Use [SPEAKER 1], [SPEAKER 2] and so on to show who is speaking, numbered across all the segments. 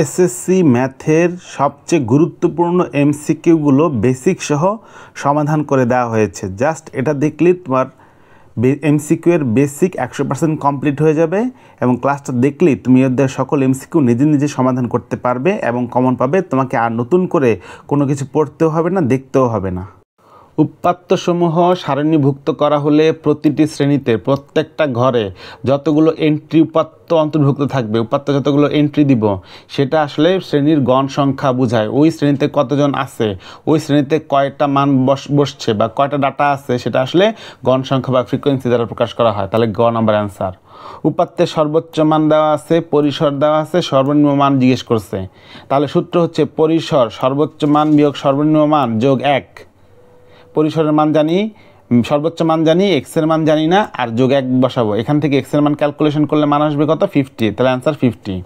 [SPEAKER 1] SSC ম্যাথের সবচেয়ে গুরুত্বপূর্ণ এমসিকিউগুলো বেসিক সহ সমাধান করে দেওয়া হয়েছে। জাস্ট এটা দেখলেই তোমার এমসিকিউ এর বেসিক 100% কমপ্লিট হয়ে যাবে এবং ক্লাসটা দেখলেই তুমি এর সকল এমসিকিউ নিজে নিজে সমাধান করতে পারবে এবং কমন পাবে। তোমাকে আর নতুন করে কোনো কিছু পড়তেও হবে না, দেখতেও হবে না। উপাত্তসমূহ সারণীভুক্ত করা হলে প্রতিটি শ্রেণীতে প্রত্যেকটা ঘরে যতগুলো এন্ট্রি উপাত্ত অন্তর্ভুক্ত থাকবে, উপাত্ত যতগুলো এন্ট্রি দিব সেটা আসলে শ্রেণীর গণ সংখ্যা বোঝায়। ওই শ্রেণীতে কতজন আছে, ওই শ্রেণীতে কয়টা মান বসছে বা কয়টা ডাটা আছে সেটা আসলে গণ সংখ্যা বা ফ্রিকোয়েন্সি দ্বারা প্রকাশ করা হয়। তাহলে গ নাম্বার অ্যান্সার। উপাত্তের সর্বোচ্চ মান দেওয়া আছে, পরিসর দেওয়া আছে, সর্বনিম্ন মান জিজ্ঞেস করছে। তাহলে সূত্র হচ্ছে পরিসর সর্বোচ্চ মান বিয়োগ সর্বনিম্ন মান যোগ 1। পরিসরের মান জানি, সর্বোচ্চ মান জানি, এক্সের মান জানি না, আর যোগ 1 বসাবো। এখান থেকে এক্সের মান ক্যালকুলেশন করলে মান আসবে কত? 50। তাহলে অ্যান্সার 50।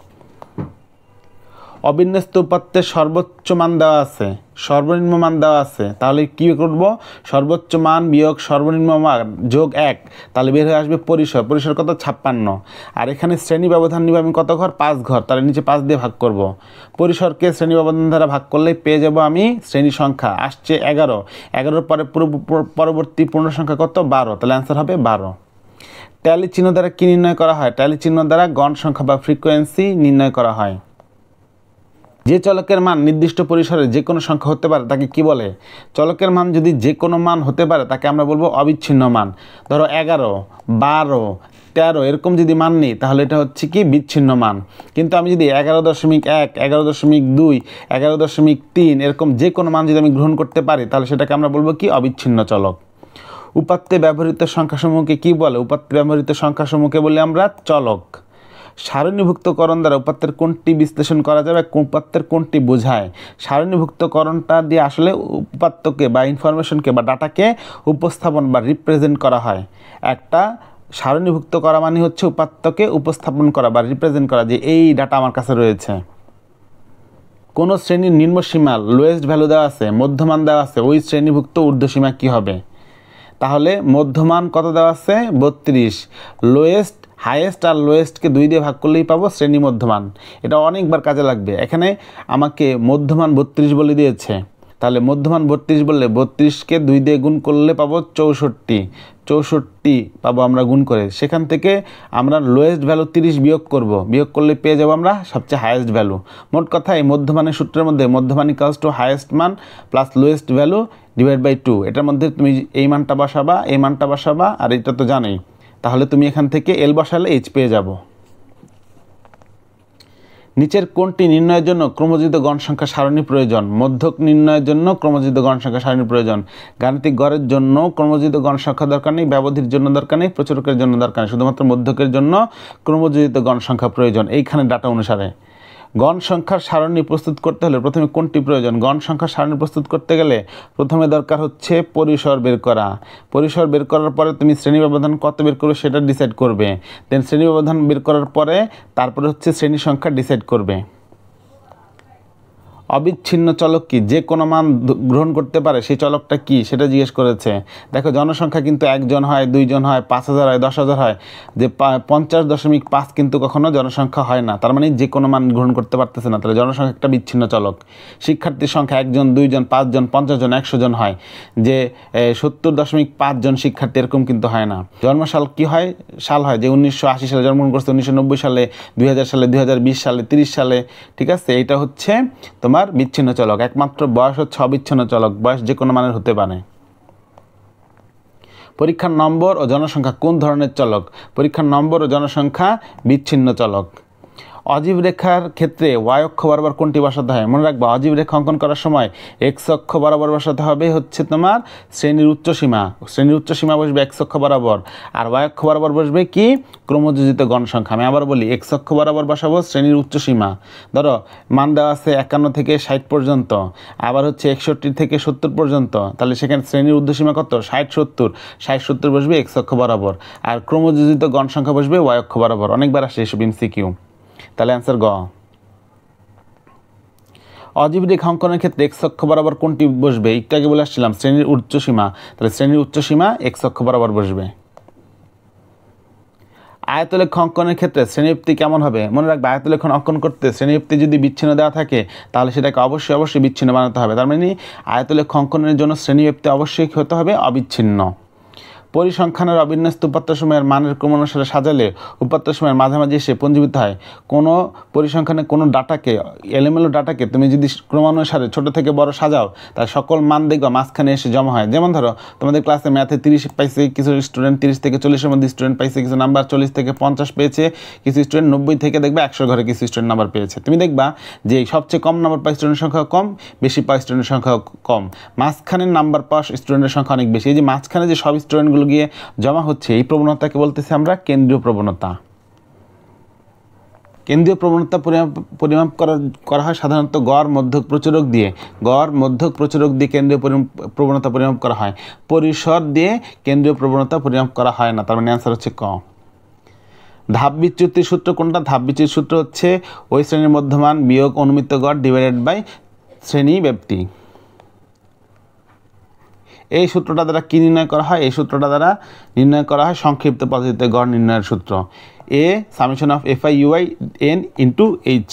[SPEAKER 1] অবিন্যস্ত উপাত্তের সর্বোচ্চ মান দেওয়া আছে, সর্বনিম্ন মান দেওয়া আছে। তাহলে কী করব? সর্বোচ্চ মান বিয়োগ সর্বনিম্ন মান যোগ 1। তাহলে বের হয়ে আসবে পরিসর। পরিসর কত? 56। আর এখানে শ্রেণী ব্যবধান নিব আমি কত ঘর? 5 ঘর। তাহলে নিচে 5 দিয়ে ভাগ করব। পরিসরকে শ্রেণী ব্যবধান দ্বারা ভাগ করলেই পেয়ে যাব আমি শ্রেণী সংখ্যা আসছে 11। 11-র পরে পরবর্তী পূর্ণ সংখ্যা কত? 12। তাহলে অ্যান্সার হবে 12। ট্যালি চিহ্ন দ্বারা কী নির্ণয় করা হয়? ট্যালি চিহ্ন দ্বারা গণ সংখ্যা বা ফ্রিকোয়েন্সি নির্ণয় করা হয়। যে চলকের মান নির্দিষ্ট পরিসরে যে কোনো সংখ্যা হতে পারে তাকে কি বলে? চলকের মান যদি যে কোনো মান হতে পারে তাকে আমরা বলবো অবিচ্ছিন্ন মান। ধরো 11, 12, 13 এরকম যদি মান নেই তাহলে এটা হচ্ছে কি? বিচ্ছিন্ন মান। কিন্তু আমি যদি 11.1, 11.2, 11.3 এরকম যে কোনো মান যদি আমি গ্রহণ করতে পারি তাহলে সেটাকে আমরা বলবো কি? অবিচ্ছিন্ন চলক। উপাত্তে ব্যবহৃত সংখ্যাসমূহকে কি বলে? উপাত্তে ব্যবহৃত সংখ্যাসমূহকে বলে আমরা চলক। সারণীভুক্তকরণ দ্বারা উপাত্তের কোনটি বিশ্লেষণ করা যাবে, উপাত্তের কোনটি বোঝায়? সারণীভুক্তকরণটা দিয়ে আসলে উপাত্তকে বা ইনফরমেশনকে বা ডাটাকে উপস্থাপন বা রিপ্রেজেন্ট করা হয়। একটা সারণীভুক্ত করা মানে হচ্ছে উপাত্তকে উপস্থাপন করা বা রিপ্রেজেন্ট করা, যে এই ডাটা আমার কাছে রয়েছে। কোনো শ্রেণীর নিম্নসীমা লোয়েস্ট ভ্যালু দেওয়া আছে, মধ্যমান দেওয়া আছে, ওই শ্রেণীভুক্ত ঊর্ধ্বসীমা কী হবে? তাহলে মধ্যমান কত দেওয়া আছে? 32। লোয়েস্ট, হাইয়েস্ট আর লোয়েস্টকে 2 দিয়ে ভাগ করলেই পাবো শ্রেণী মধ্যমান। এটা অনেকবার কাজে লাগবে। এখানে আমাকে মধ্যমান 32 বলে দিয়েছে। তাহলে মধ্যমান 32 বললে 32কে 2 দিয়ে গুণ করলে পাবো 64। 64 পাবো আমরা গুণ করে। সেখান থেকে আমরা লোয়েস্ট ভ্যালু 30 বিয়োগ করব। বিয়োগ করলে পেয়ে যাবো আমরা সবচেয়ে হাইয়েস্ট ভ্যালু। মোট কথা এই মধ্যমানের সূত্রের মধ্যে মধ্যমান ইকুয়ালস টু হাইয়েস্ট মান plus lowest value divide by 2। এটার মধ্যে তুমি এই মানটা বসাবা, এই মানটা বসাবা, আর এটা তো জানোই। তাহলে তুমি এখান থেকে এল বসালে এইচ পেয়ে যাব। নিচের কোনটি নির্ণয়ের জন্য ক্রমজিত গণ সংখ্যা সারণী প্রয়োজন? মধ্যক নির্ণয়ের জন্য ক্রমজিত গণ সংখ্যা সারণী প্রয়োজন। গাণিতিক গড়ের জন্য ক্রমজিত গণ সংখ্যা দরকার নেই, ব্যবধির জন্য দরকার নেই, প্রচুরকের জন্য দরকার নেই, শুধুমাত্র মধ্যকের জন্য ক্রমজিত গণ সংখ্যা প্রয়োজন এইখানে ডাটা অনুসারে। গণ সংখ্যার সারণী প্রস্তুত করতে হলে প্রথমে কোনটি প্রয়োজন? গণ সংখ্যার সারণী প্রস্তুত করতে গেলে প্রথমে দরকার হচ্ছে পরিসর বের করা। পরিসর বের করার পরে তুমি শ্রেণী ব্যবধান কত বের করবে সেটা ডিসাইড করবে। দেন শ্রেণী ব্যবধান বের করার পরে তারপরে হচ্ছে শ্রেণী সংখ্যা ডিসাইড করবে। অবিচ্ছিন্ন চলক কি? যে কোনো মান গ্রহণ করতে পারে সেই চলকটা কি সেটা জিজ্ঞেস করেছে। দেখো জনসংখ্যা কিন্তু 1 জন হয়, 2 জন হয়, 5000 হয়, 10,000 হয়, যে 50.5 কিন্তু কখনো জনসংখ্যা হয় না। তার মানে যে কোনো মান গ্রহণ করতে পারতেছে না। তাহলে জনসংখ্যা একটা বিচ্ছিন্ন চলক। শিক্ষার্থীর সংখ্যা 1 জন, 2 জন, 5 জন, 50 জন, 100 জন হয়, যে 70.5 জন শিক্ষার্থী এরকম কিন্তু হয় না। জন্মসাল কি হয়? সাল হয় যে 1980 সালে জন্মগ্রহণ করছে, 1990 সালে, 2000 সালে, 2020 সালে, 30 সালে। ঠিক আছে, এটা হচ্ছে তোমার বিচ্ছিন্ন চলক। একমাত্র বয়স হচ্ছে অবিচ্ছিন্ন চলক, বয়স যে কোনো মানের হতে পারে। পরীক্ষার নম্বর ও জনসংখ্যা কোন ধরনের চলক? পরীক্ষার নম্বর ও জনসংখ্যা বিচ্ছিন্ন চলক। অজীব রেখার ক্ষেত্রে ওয়াই অক্ষ বরাবর কোনটি বসাতে হয়? মনে রাখবা, অজীব রেখা অঙ্কন করার সময় এক্স অক্ষ বরাবর বসাতে হবে হচ্ছে তোমার শ্রেণীর উচ্চসীমা। শ্রেণীর উচ্চসীমা বসবে এক্স অক্ষ বরাবর, আর ওয়াই অক্ষ বরাবর বসবে কি? ক্রমযোজিত গণ সংখ্যা। আমি আবার বলি, এক্স অক্ষ বরাবর বসাবো শ্রেণীর উচ্চসীমা। ধরো মান দেওয়া আছে 51 থেকে 60 পর্যন্ত, আবার হচ্ছে 61 থেকে 70 পর্যন্ত। তাহলে সেখানে শ্রেণীর ঊর্ধ্বসীমা কত? 60, 70 বসবে এক্স অক্ষ বরাবর, আর ক্রমযোজিত গণ সংখ্যা বসবে ওয়াই অক্ষ বরাবর। অনেকবার আসে এসব এমসিকিউ। তাহলে অ্যান্সার গ। অজীব রেখা অঙ্কনের ক্ষেত্রে এক্স অক্ষ বরাবর কোনটি বসবে? একটু আগে বলে আসছিলাম শ্রেণীর উচ্চসীমা। তাহলে শ্রেণীর উচ্চসীমা এক্স অক্ষ বরাবর বসবে। আয়তলেখ অঙ্কনের ক্ষেত্রে শ্রেণীবৃত্তি কেমন হবে? মনে রাখবে, আয়তলেখ অঙ্কন করতে শ্রেণীবৃত্তি যদি বিচ্ছিন্ন দেওয়া থাকে তাহলে সেটাকে অবশ্যই বিচ্ছিন্ন বানাতে হবে। তার মানে আয়তলেখ অঙ্কনের জন্য শ্রেণীবৃত্তি অবশ্যই হতে হবে অবিচ্ছিন্ন। পরিসংখ্যানের অবিন্যস্ত উপাত্তসমূহের মানের ক্রমানুসারে সাজালে উপাত্তসমূহের মাঝামাঝি এসে পুঞ্জীভূত হয়। কোনো পরিসংখ্যানে কোনো ডাটাকে, এলোমেলো ডাটাকে তুমি যদি ক্রমানুসারে ছোট থেকে বড় সাজাও, তার সকল মান দেখবা মাঝখানে এসে জমা হয়। যেমন ধরো তোমাদের ক্লাসে ম্যাথে 30 পাইছে কিছু স্টুডেন্ট, 30 থেকে 40-এর মধ্যে স্টুডেন্ট পাইছে কিছু নাম্বার, 40 থেকে 50 পেয়েছে কিছু স্টুডেন্ট, 90 থেকে দেখবা 100 ঘরে কিছু স্টুডেন্ট নাম্বার পেয়েছে। তুমি দেখবা যে সবচেয়ে কম নাম্বার পাওয়া স্টুডেন্টের সংখ্যা কম, বেশি পাওয়া স্টুডেন্টের সংখ্যা কম, মাঝখানের নাম্বার পাওয়া স্টুডেন্টের সংখ্যা অনেক বেশি। এই যে মাঝখানে যে সব স্টুডেন্টগুলো গিয়ে জমা হচ্ছে, এই প্রবণতাকে বলতেছি আমরা কেন্দ্রীয় প্রবণতা। কেন্দ্রীয় প্রবণতা পরিমাপ করা হয় সাধারণত গড় মধ্যক প্রচুরক দিয়ে। গড় মধ্যক প্রচুরক দিয়ে কেন্দ্রীয় প্রবণতা পরিমাপ করা হয়। পরিসর দিয়ে কেন্দ্রীয় প্রবণতা পরিমাপ করা হয় না। তার মানে অ্যান্সার হচ্ছে ক। ধাপ বিচ্যুতির সূত্র কোনটা? ধাপ বিচ্যুতির সূত্র হচ্ছে ওই শ্রেণীর মধ্যমান বিয়োগ অনুমিত গড় ডিভাইডেড বাই শ্রেণী ব্যাপ্তি। এই সূত্রটা দ্বারা কি নির্ণয় করা হয়? এই সূত্রটা দ্বারা নির্ণয় করা হয় সংক্ষিপ্ত পদ্ধতিতে গড় নির্ণয়ের সূত্র, A summation of FI UI N into H।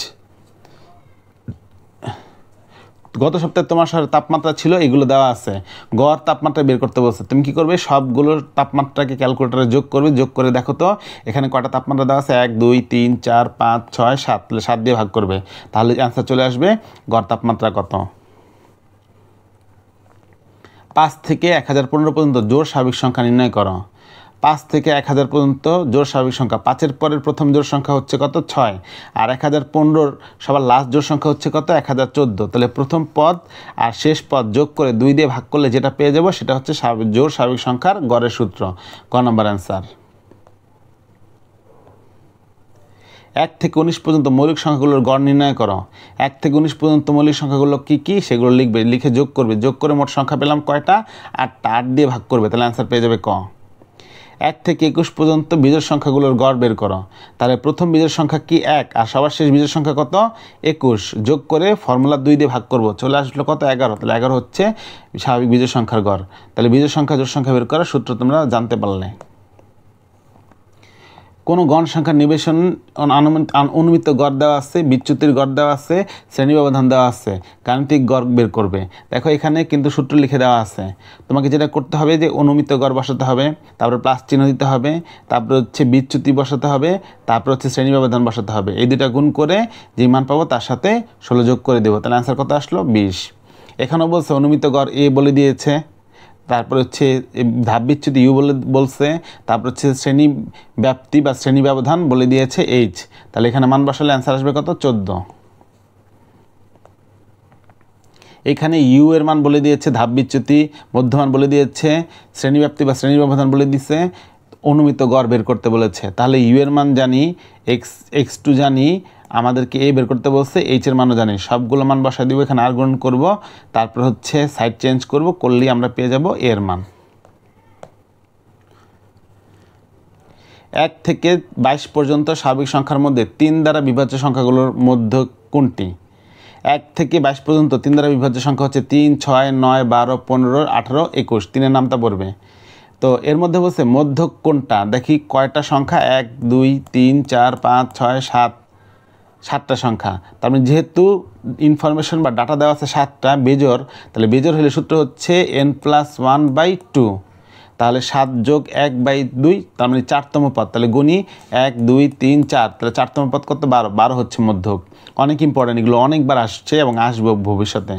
[SPEAKER 1] গত সপ্তাহে তোমার সাথে তাপমাত্রা ছিল, এগুলো দেওয়া আছে। গড় তাপমাত্রা বের করতে বলছে, তুমি কি করবে? সবগুলোর তাপমাত্রাকে ক্যালকুলেটারে যোগ করবে। যোগ করে দেখো তো এখানে কয়টা তাপমাত্রা দেওয়া আছে, 1 2 3 4 5 6 7, তাহলে 7 দিয়ে ভাগ করবে, তাহলে অ্যান্সার চলে আসবে গড় তাপমাত্রা কত। 5 থেকে 1015 পর্যন্ত জোড় স্বাভাবিক সংখ্যা নির্ণয় করো। 5 থেকে 1000 পর্যন্ত জোড় স্বাভাবিক সংখ্যা। 5-এর পরের প্রথম জোড় সংখ্যা হচ্ছে কত? 6। আর 1015 সবার লাস্ট জোড় সংখ্যা হচ্ছে কত? 1014। তাহলে প্রথম পদ আর শেষ পদ যোগ করে 2 দিয়ে ভাগ করলে যেটা পেয়ে যাব সেটা হচ্ছে জোড় স্বাভাবিক সংখ্যার গড়ের সূত্র। ক নম্বর অ্যান্সার। 1 থেকে 19 পর্যন্ত মৌলিক সংখ্যাগুলোর গড় নির্ণয় করো। 1 থেকে 19 পর্যন্ত মৌলিক সংখ্যাগুলো কি কি সেগুলো লিখবে, লিখে যোগ করবে। যোগ করে মোট সংখ্যা পেলাম কয়টা? 8টা। 8 দিয়ে ভাগ করবে, তাহলে অ্যান্সার পেয়ে যাবে ক। 1 থেকে 21 পর্যন্ত বিজোড় সংখ্যাগুলোর গড় বের করো। তাহলে প্রথম বিজোড় সংখ্যা কি? 1, আর সবার শেষ বিজোড় সংখ্যা কত? 21। যোগ করে ফর্মুলা 2 দিয়ে ভাগ করব, চলে আসলো কত? 11। তাহলে 11 হচ্ছে স্বাভাবিক বিজোড় সংখ্যার গড়। তাহলে বিজোড় সংখ্যা জোড় সংখ্যা বের করার সূত্র তোমরা জানতে পারলে। কোনো গণ সংখ্যার নিবেশন অনুমিত গড় দেওয়া আছে, বিচ্যুতির গড় দেওয়া আছে, শ্রেণী ব্যবধান দেওয়া আছে, গাণিতিক গড় বের করবে। দেখো এখানে কিন্তু সূত্র লিখে দেওয়া আছে। তোমাকে যেটা করতে হবে যে অনুমিত গড় বসাতে হবে, তারপরে প্লাস চিহ্ন দিতে হবে, তারপরে হচ্ছে বিচ্যুতি বসাতে হবে, তারপর হচ্ছে শ্রেণী ব্যবধান বসাতে হবে। এই দুটা গুণ করে যে মান পাবো তার সাথে 16 যোগ করে দেবো, তাহলে অ্যান্সার কত আসলো? 20। এখানেও বলছে অনুমিত গড় এ বলে দিয়েছে, তারপর হচ্ছে ধাপ বিচ্যুতি ইউ বলছে, তারপর হচ্ছে শ্রেণী ব্যাপ্তি বা শ্রেণী ব্যবধান বলে দিয়েছে H। তাহলে এখানে মান বসালে অ্যান্সার আসবে কত? 14। এখানে ইউ এর মান বলে দিয়েছে, ধাপ বিচ্যুতি মধ্যমান বলে দিয়েছে, শ্রেণী ব্যাপ্তি বা শ্রেণী ব্যবধান বলে দিয়েছে, অনুমিত গড় বের করতে বলেছে। তাহলে ইউ এর মান জানি, x2 জানি, আমাদেরকে এ বের করতে বলছে, এইচ এর মানও জানি। সবগুলো মান বসাই দিব, এখানে আর গুণ করব, তারপর হচ্ছে সাইড চেঞ্জ করব, করলেই আমরা পেয়ে যাব এর মান। 1 থেকে 22 পর্যন্ত স্বাভাবিক সংখ্যার মধ্যে 3 দ্বারা বিভাজ্য সংখ্যাগুলোর মধ্যে কোনটি? 1 থেকে 22 পর্যন্ত 3 দ্বারা বিভাজ্য সংখ্যা হচ্ছে 3, 6, 9, 12, 15, 18, 21। 3-এর নামটা পড়বে। তো এর মধ্যে বলছে মধ্যক কোনটা? দেখি কয়টা সংখ্যা, 1 2 3 4 5 6 7, 7টা সংখ্যা। তার মানে যেহেতু ইনফরমেশন বা ডাটা দেওয়া আছে 7টা বেজোড়, তাহলে বেজোড় হলে সূত্র হচ্ছে n+1/2। তাহলে 7 যোগ 1/2, তার মানে 4তম পদ। তাহলে গুণি 1 2 3 4, তাহলে 4তম পদ কত? 12। 12 হচ্ছে মধ্যক। অনেক ইম্পর্টেন্ট, এগুলো অনেকবার আসছে এবং আসবে ভবিষ্যতে।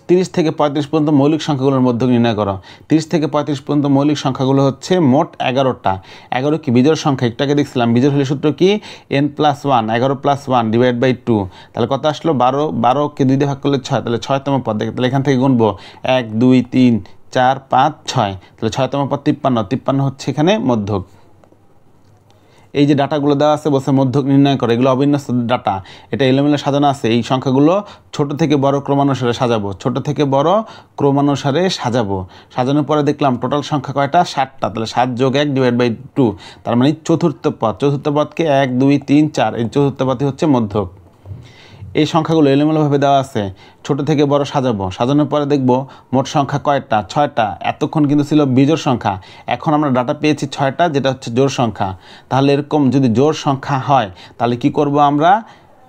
[SPEAKER 1] 30 থেকে 35 পর্যন্ত মৌলিক সংখ্যাগুলোর মধ্যক নির্ণয় করো। 30 থেকে 35 পর্যন্ত মৌলিক সংখ্যাগুলো হচ্ছে মোট 11টা। 11 কি বিজোড় সংখ্যা? একটাকে দেখছিলাম, বিজোড় হলে সূত্র কি? n+1, 11 + 1 /2। তাহলে কত আসলো? 12। 12কে 2 দিয়ে ভাগ করলে 6, তাহলে 6তম পদ। তাহলে এখান থেকে গুনবো 1 2 3 4 5 6, তাহলে 6তম পদ 53। 53 হচ্ছে এখানে মধ্যক। এই যে ডাটাগুলো দেওয়া আছে বলছে মধ্যক নির্ণয় করে, এগুলো অবিন্যস্ত ডাটা, এটা এলোমেলো সাজানো আছে। এই সংখ্যাগুলো ছোট থেকে বড় ক্রমানুসারে সাজাবো, ছোট থেকে বড় ক্রমানুসারে সাজাবো। সাজানোর পরে দেখলাম টোটাল সংখ্যা কয়টা? 7টা। তাহলে 7 যোগ 1 /2, তার মানে চতুর্থ পদ। চতুর্থ পদকে 1 2 3 4, এই চতুর্থ পদই হচ্ছে মধ্যক। এই সংখ্যাগুলো এলোমেলোভাবে দেওয়া আছে, ছোট থেকে বড় সাজাবো, সাজানোর পরে দেখব মোট সংখ্যা কয়টা, 6টা। এতক্ষণ কিন্তু ছিল বিজোড় সংখ্যা, এখন আমরা ডাটা পেয়েছি 6টা, যেটা হচ্ছে জোড় সংখ্যা। তাহলে এরকম যদি জোড় সংখ্যা হয় তাহলে কি করব আমরা,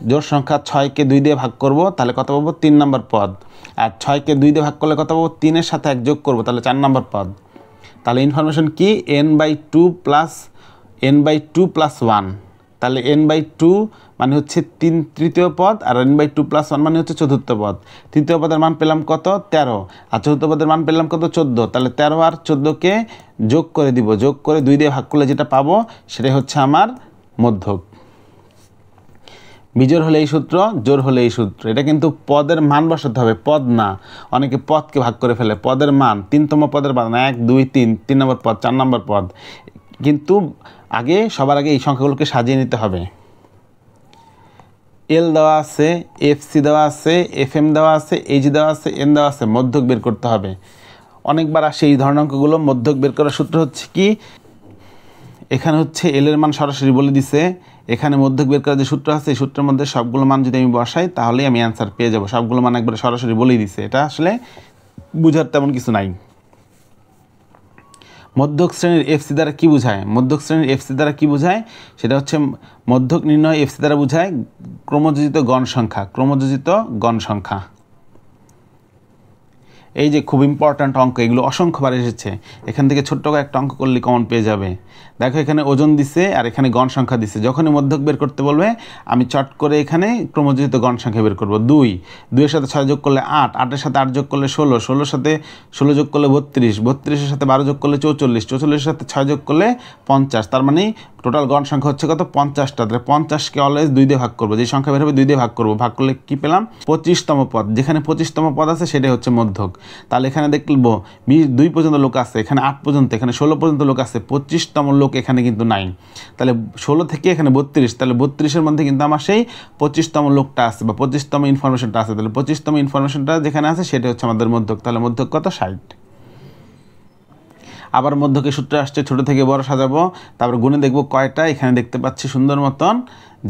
[SPEAKER 1] জোড় সংখ্যা 6কে 2 দিয়ে ভাগ করব, তাহলে কত পাবো, 3 নম্বর পদ। আর 6কে 2 দিয়ে ভাগ করলে কত পাবো, 3-এর সাথে 1 যোগ করব, তাহলে 4 নম্বর পদ। তাহলে ইনফরমেশন কি, n/2 + 1। তাহলে n/2 মানে হচ্ছে তৃতীয় পদ, আর n/2 + 1 মানে হচ্ছে চতুর্থ পদ। তৃতীয় পদের মান পেলাম কত, 13, আর চতুর্থ পদের মান পেলাম কত, 14। তাহলে 13 আর 14কে যোগ করে দিব, যোগ করে 2 দিয়ে ভাগ করলে যেটা পাবো সেটাই হচ্ছে আমার মধ্যক। বিজোড় হলে এই সূত্র, জোড় হলে এই সূত্র। এটা কিন্তু পদের মান বসাতে হবে, পদ না। অনেকে পদকে ভাগ করে ফেলে, পদের মান 3তম পদের মান 1 2 3, 3 নম্বর পদ, 4 নম্বর পদ। কিন্তু সবার আগে এই সংখ্যাগুলোকে সাজিয়ে নিতে হবে। এল দেওয়া আছে, এফসি দেওয়া আছে, এফএম দেওয়া আছে, এইচ দেওয়া আছে, এন দেওয়া আছে, মধ্যক বের করতে হবে। অনেকবার আসে এই ধরনের অঙ্কগুলো। মধ্যক বের করার সূত্র হচ্ছে কি, এখানে হচ্ছে এল এর মান সরাসরি বলে দিছে, এখানে মধ্যক বের করার যে সূত্র আছে এই সূত্রের মধ্যে সবগুলো মান যদি আমি বসাই তাহলেই আমি অ্যান্সার পেয়ে যাব। সবগুলো মান একবারে সরাসরি বলেই দিছে, এটা আসলে বুঝার তেমন কিছু নাই। মধ্যক শ্রেণীর এফসি দ্বারা কি বোঝায়, মধ্যক শ্রেণীর এফসি দ্বারা কি বোঝায়, সেটা হচ্ছে মধ্যক নির্ণয় এফসি দ্বারা বোঝায় ক্রমযোজিত গণ সংখ্যা, ক্রমযোজিত গণ সংখ্যা। এই যে খুব ইম্পর্ট্যান্ট অঙ্ক, এগুলো অসংখ্যবার এসেছে, এখান থেকে ছোট্ট একটা অঙ্ক করলে কমন পেয়ে যাবে। দেখো এখানে ওজন দিছে আর এখানে গণ সংখ্যা দিছে, যখনই মধ্যক বের করতে বলবে আমি চট করে এখানে ক্রমযোজিত গণ সংখ্যা বের করব। 2-এর সাথে 6 যোগ করলে 8, 8-এর সাথে 8 যোগ করলে 16, 16-এর সাথে 16 যোগ করলে 32, 32-এর সাথে 12 যোগ করলে 44, 44-এর সাথে 6 যোগ করলে 50। তার মানে টোটাল গণ সংখ্যা হচ্ছে কত, 50টা। তাহলে 50কে অলওয়েজ 2 দিয়ে ভাগ করবো, যে সংখ্যা বের হবে 2 দিয়ে ভাগ করবো। ভাগ করলে কি পেলাম, 25তম পদ। যেখানে 25তম পদ আছে সেটাই হচ্ছে মধ্যক। তাহলে এখানে দেখবো 2 পর্যন্ত লোক আছে, এখানে 8 পর্যন্ত, এখানে 16 পর্যন্ত লোক আছে, 25তম লোক এখানে কিন্তু নাই। তাহলে 16 থেকে এখানে 32, তাহলে 32-এর মধ্যে কিন্তু আমার সেই 25তম লোকটা আছে বা 25তম ইনফরমেশনটা আছে। তাহলে 25তম ইনফরমেশনটা যেখানে আছে সেটা হচ্ছে আমাদের মধ্যক। তাহলে মধ্যক কত, 60। আবার মধ্যকের সূত্র আসছে, ছোট থেকে বড় সাজাবো, তারপর গুণে দেখবো কয়টা। এখানে দেখতে পাচ্ছি সুন্দর মতন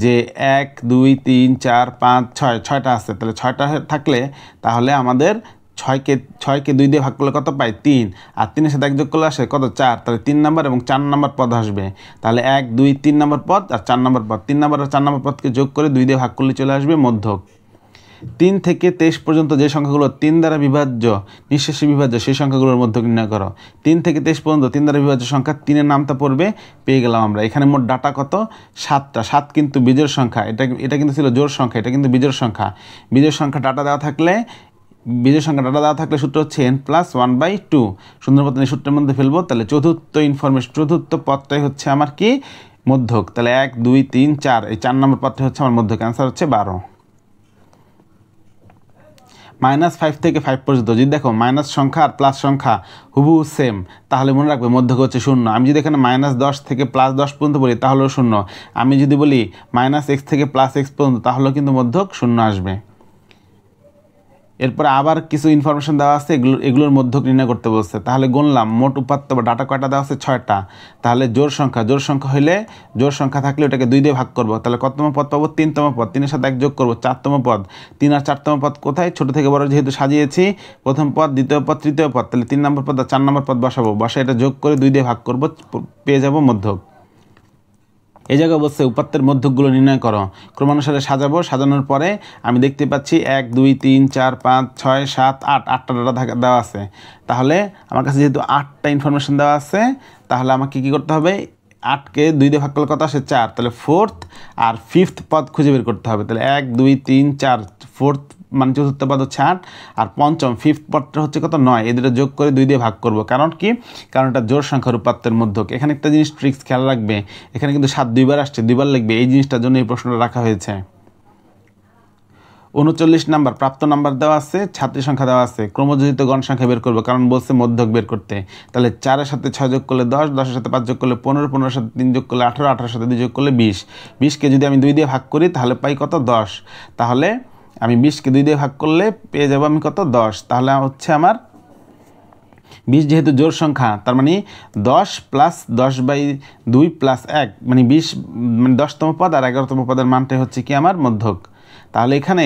[SPEAKER 1] যে 1 2 3 4 5 6, 6টা আছে। তাহলে 6টা থাকলে তাহলে আমাদের 6কে 2 দিয়ে ভাগ করলে কত পাই, 3, আর 3-এর সাথে 1 যোগ করলে আসে কত, 4। তাহলে 3 নম্বর এবং 4 নম্বর পদ আসবে। তাহলে 1 2 3 নম্বর পদ আর 4 নম্বর পদ, 3 নম্বর আর 4 নম্বর পদকে যোগ করে 2 দিয়ে ভাগ করলে চলে আসবে মধ্যক। 3 থেকে 23 পর্যন্ত যে সংখ্যাগুলো 3 দ্বারা বিভাজ্য, নিঃশেষে বিভাজ্য, সেই সংখ্যাগুলোর মধ্যক নির্ণয় করো। 3 থেকে 23 পর্যন্ত 3 দ্বারা বিভাজ্য সংখ্যা, 3-এর নামটা পড়বে, পেয়ে গেলাম আমরা। এখানে মোট ডাটা কত, 7টা। 7 কিন্তু বিজোড় সংখ্যা, এটা কিন্তু ছিল জোড় সংখ্যা, এটা কিন্তু বিজোড় সংখ্যা। বিজোড় সংখ্যা ডাটা দেওয়া থাকলে, সূত্র হচ্ছে n+1/2। সুন্দর মতন এই সূত্রের মধ্যে ফেলবো। তাহলে চতুর্থ পদটাই হচ্ছে আমার কি, মধ্যক। তাহলে 1 2 3 4, এই 4 নম্বর পদটা হচ্ছে আমার মধ্যক। অ্যান্সার হচ্ছে 12। -5 থেকে 5 পর্যন্ত যদি দেখো মাইনাস সংখ্যা আর প্লাস সংখ্যা হুবহু সেম, তাহলে মনে রাখবে মধ্যক হচ্ছে 0। আমি যদি এখানে -10 থেকে +10 পর্যন্ত বলি তাহলেও 0। আমি যদি বলি -x থেকে +x পর্যন্ত তাহলেও কিন্তু মধ্যক 0 আসবে। এরপরে আবার কিছু ইনফরমেশন দেওয়া আছে, এগুলোর মধ্যক নির্ণয় করতে বলছে। তাহলে গুনলাম, মোট উপাত্ত বা ডাটা কয়টা দেওয়া আছে, 6টা। তাহলে জোড় সংখ্যা হলে, জোড় সংখ্যা থাকলে ওটাকে 2 দিয়ে ভাগ করবো। তাহলে কততম পদ পাবো, 3তম পদ। 3-এর সাথে 1 যোগ করবো, 4তম পদ। 3 আর 4তম পদ কোথায়, ছোট থেকে বড় যেহেতু সাজিয়েছি, প্রথম পদ, দ্বিতীয় পদ, তৃতীয় পদ। তাহলে 3 নম্বর পদ আর 4 নম্বর পদ বসাবো, এটা যোগ করে 2 দিয়ে ভাগ করবো, পেয়ে যাবো মধ্যক। এই জায়গায় বলছে উপাত্তের মধ্যকগুলো নির্ণয় করো। ক্রমানুসারে সাজাবো, সাজানোর পরে আমি দেখতে পাচ্ছি 1 2 3 4 5 6 7 8, 8টা ডাটা দেওয়া আছে। তাহলে আমার কাছে যেহেতু 8টা ইনফরমেশন দেওয়া আছে, তাহলে আমাকে কী করতে হবে, 8কে 2 দিয়ে ভাগ করলে কত আসে, 4। তাহলে 4th আর 5th পদ খুঁজে বের করতে হবে। তাহলে 1 2 3 4, 4th মানে চতুর্থ পদ হচ্ছে 8, আর পঞ্চম 5th পদটা হচ্ছে কত, 9। এই দুটো যোগ করে 2 দিয়ে ভাগ করব। কারণ কি, কারণ এটা জোড় সংখ্যার উপাত্তের মধ্যক। এখানে একটা জিনিস ট্রিক্স খেয়াল রাখবে, এখানে কিন্তু 7 2বার আসছে, 2বার লিখবে, এই জিনিসটার জন্য এই প্রশ্নটা রাখা হয়েছে। 39 নাম্বার প্রাপ্ত নাম্বার দেওয়া আছে, ছাত্রী সংখ্যা দেওয়া আছে, ক্রমযোজিত গণ সংখ্যা বের করবো, কারণ বলছে মধ্যক বের করতে। তাহলে 4-এর সাথে 6 যোগ করলে 10, 10-এর সাথে 5 যোগ করলে 15, 15-এর সাথে 3 যোগ করলে 18, 18-এর সাথে 2 যোগ করলে 20, 20কে যদি আমি 2 দিয়ে ভাগ করি তাহলে পাই কত, 10। তাহলে আমি 20কে 2 দিয়ে ভাগ করলে পেয়ে যাবো আমি কত, 10। তাহলে হচ্ছে আমার 20 যেহেতু জোড় সংখ্যা, তার মানে 10 + 10/2 + 1 মানে 20, মানে 10তম পদ আর 11তম পদের মানটাই হচ্ছে কি আমার মধ্যক। তাহলে এখানে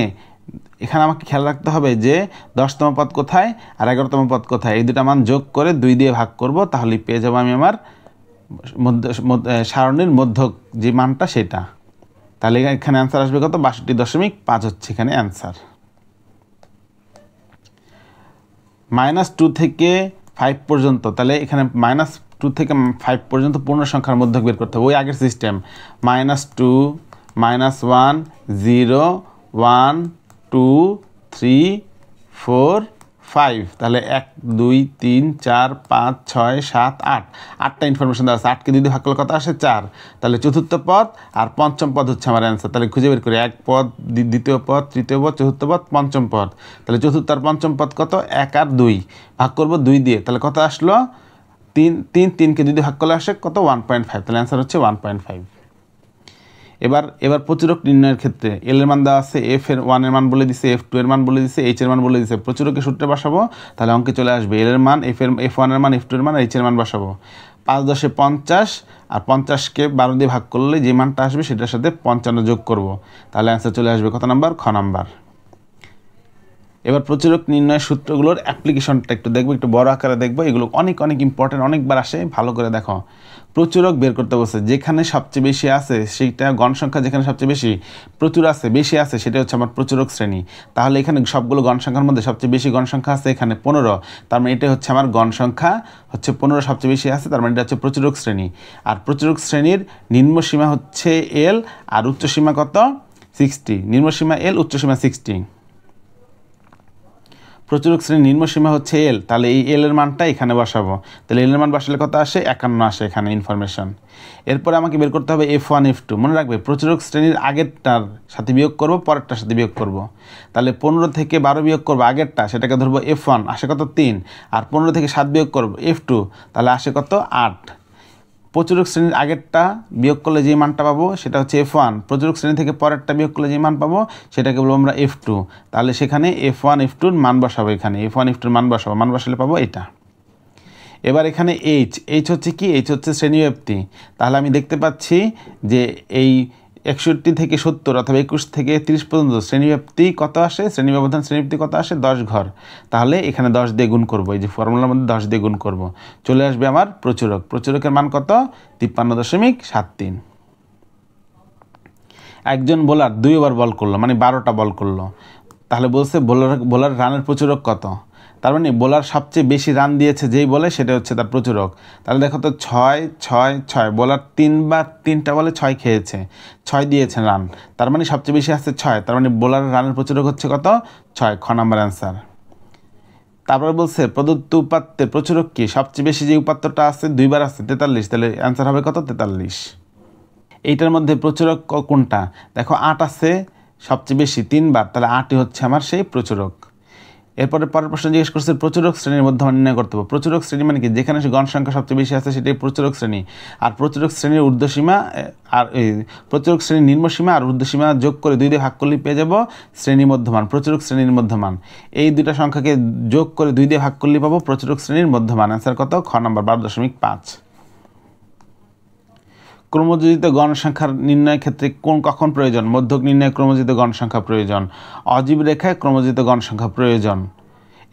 [SPEAKER 1] আমাকে খেয়াল রাখতে হবে যে 10তম পদ কোথায় আর 11তম পদ কোথায়, এই দুটা মান যোগ করে 2 দিয়ে ভাগ করব, তাহলে পেয়ে যাবো আমি আমার সারণীর মধ্যক যে মানটা সেটা। তাহলে এখানে অ্যান্সার আসবে কত? 62.5 হচ্ছে এখানে অ্যান্সার। -2 থেকে 5 পর্যন্ত, তাহলে এখানে -2 থেকে 5 পর্যন্ত পূর্ণ সংখ্যার মধ্যক বের করতে হবে, ওই আগের সিস্টেম -2 -1 0 1 2 3 4 5, তাহলে 1 2 3 4 5 6 7 8, 8টা ইনফরমেশন দেওয়া আছে। 8কে 2 দিয়ে ভাগ করলে কত আসে? 4। তাহলে চতুর্থ পদ আর পঞ্চম পদ হচ্ছে আমার অ্যান্সার। তাহলে খুঁজে বের করি, 1 পদ, দ্বিতীয় পদ, তৃতীয় পদ, চতুর্থ পদ, পঞ্চম পদ। তাহলে চতুর্থ আর পঞ্চম পদ কত? 1 আর 2, ভাগ করব 2 দিয়ে, তাহলে কত আসলো? 3 3কে 2 দিয়ে ভাগ করলে আসে কত? 1.5। তাহলে অ্যান্সার হচ্ছে 1.5। এবার প্রচুরক নির্ণয়ের ক্ষেত্রে এল এর মান দেওয়া আছে, এফ এর 1 এর মান বলে দিছে, F2 এর মান বলে দিছে, H এর মান বলে দিছে। প্রচুরকের সূত্রে বসাবো, তাহলে অঙ্কে চলে আসবে এল এর মান, F1 এর মান, F2 এর মান, H এর মান বসাবো। 5 10 50, আর 50কে 12 দিয়ে ভাগ করলে যে মানটা আসবে সেটার সাথে 55 যোগ করব, তাহলে অ্যান্সার চলে আসবে কত নাম্বার? খ নাম্বার। এবার প্রচুরক নির্ণয়ের সূত্রগুলোর অ্যাপ্লিকেশনটা একটু দেখবো, একটু বড় আকারে দেখবো। এগুলো অনেক ইম্পর্টেন্ট, অনেকবার আসে, ভালো করে দেখো। প্রচুরক বের করতে বলছে, যেখানে সবচেয়ে বেশি আছে সেইটা, গণ সংখ্যা যেখানে সবচেয়ে প্রচুর আছে, বেশি আছে, সেটা হচ্ছে আমার প্রচুরক শ্রেণী। তাহলে এখানে সবগুলো গণ সংখ্যার মধ্যে সবচেয়ে বেশি গণ সংখ্যা আছে এখানে 15, তার মানে এটা হচ্ছে আমার গণ সংখ্যা হচ্ছে 15 সবচেয়ে বেশি আছে, তার মানে এটা হচ্ছে প্রচুরক শ্রেণী। আর প্রচুরক শ্রেণীর নিম্ন সীমা হচ্ছে এল, আর উচ্চ সীমা কত? 60। নিম্ন সীমা এল, উচ্চ সীমা 60। প্রচুরক শ্রেণীর নিম্ন সীমা হচ্ছে এল, তাহলে এই এল এর মানটা এখানে বসাবো, তাহলে এল এর মান বসালে কত আসে? 51 আসে এখানে ইনফরমেশন। এরপরে আমাকে বের করতে হবে F1 F2। মনে রাখবে, প্রচুরক শ্রেণীর আগেরটার সাথে বিয়োগ করব, পরেরটার সাথে বিয়োগ করব। তাহলে 15 থেকে 12 বিয়োগ করবো আগেরটা, সেটাকে ধরবো F1, আসে কত? 3। আর 15 থেকে 7 বিয়োগ করবো F2, তাহলে আসে কত? 8। প্রচুরক শ্রেণীর আগেরটা বিয়োগ করলে যে মানটা পাবো সেটা হচ্ছে F1, প্রচুরক শ্রেণী থেকে পরেরটা বিয়োগ করলে যে মান পাবো সেটাকে বলবো আমরা F2। তাহলে সেখানে F1 F2-র মান বসাবো, এখানে F1 F2-র মান বসাবো, মান বসালে পাবো এটা। এবার এখানে H হচ্ছে কি? H হচ্ছে শ্রেণীব্যাপ্তি। তাহলে আমি দেখতে পাচ্ছি যে এই 61 থেকে 70 অথবা 21 থেকে 30 পর্যন্ত শ্রেণীব্যাপ্তি কত আসে? শ্রেণী ব্যবধান শ্রেণীব্যাপ্তি কত আসে? 10 ঘর। তাহলে এখানে 10 দিয়ে গুণ করবো, এই যে ফর্মুলার মধ্যে 10 দিয়ে গুণ করব, চলে আসবে আমার প্রচুরক। প্রচুরকের মান কত? 53.73। একজন বোলার 2 ওভার বল করলো, মানে 12টা বল করলো, তাহলে বলছে বোলার রানের প্রচুরক কত? তার মানে বোলার সবচেয়ে বেশি রান দিয়েছে যেই বলে সেটা হচ্ছে তার প্রচুরক। তাহলে দেখো তো 6 6 6, বোলার 3টা বলে 6 খেয়েছে, 6 দিয়েছে রান, তার মানে সবচেয়ে বেশি আসছে 6, তার মানে বোলারের রানের প্রচুরক হচ্ছে কত? 6, খ নাম্বার অ্যান্সার। তারপরে বলছে প্রদত্ত উপাত্তের প্রচুরক কি? সবচেয়ে বেশি যে উপাত্তটা আছে 2 বার আছে 43, তাহলে অ্যান্সার হবে কত? 43। এইটার মধ্যে প্রচুরক কোনটা? দেখো 8 আছে সবচেয়ে বেশি 3 বার, তাহলে 8ই হচ্ছে আমার সেই প্রচুরক। এরপরে পরের প্রশ্ন জিজ্ঞেস করছে প্রচুরক শ্রেণীর মধ্যমান নির্ণয় করতে হবে। প্রচুরক শ্রেণী মানে কি? যেখানে গণ সংখ্যা সবচেয়ে বেশি আছে সেটাই প্রচুরক শ্রেণী। আর প্রচুরক শ্রেণীর ঊর্ধ্বসীমা আর প্রচুরক শ্রেণীর নিম্নসীমা আর ঊর্ধ্বসীমা যোগ করে 2 দিয়ে ভাগ করলে পেয়ে যাব শ্রেণী মধ্যমান, প্রচুরক শ্রেণীর মধ্যমান। এই দুইটা সংখ্যাকে যোগ করে 2 দিয়ে ভাগ করলে পাবো প্রচুরক শ্রেণীর মধ্যমান। অ্যান্সার কত? খ নাম্বার 12.5। ক্রমযোজিত গণ সংখ্যার নির্ণয়ের ক্ষেত্রে কখন প্রয়োজন? মধ্যক নির্ণয়ে ক্রমযোজিত গণ সংখ্যা প্রয়োজন, অজীব রেখায় ক্রমযোজিত গণ সংখ্যা প্রয়োজন,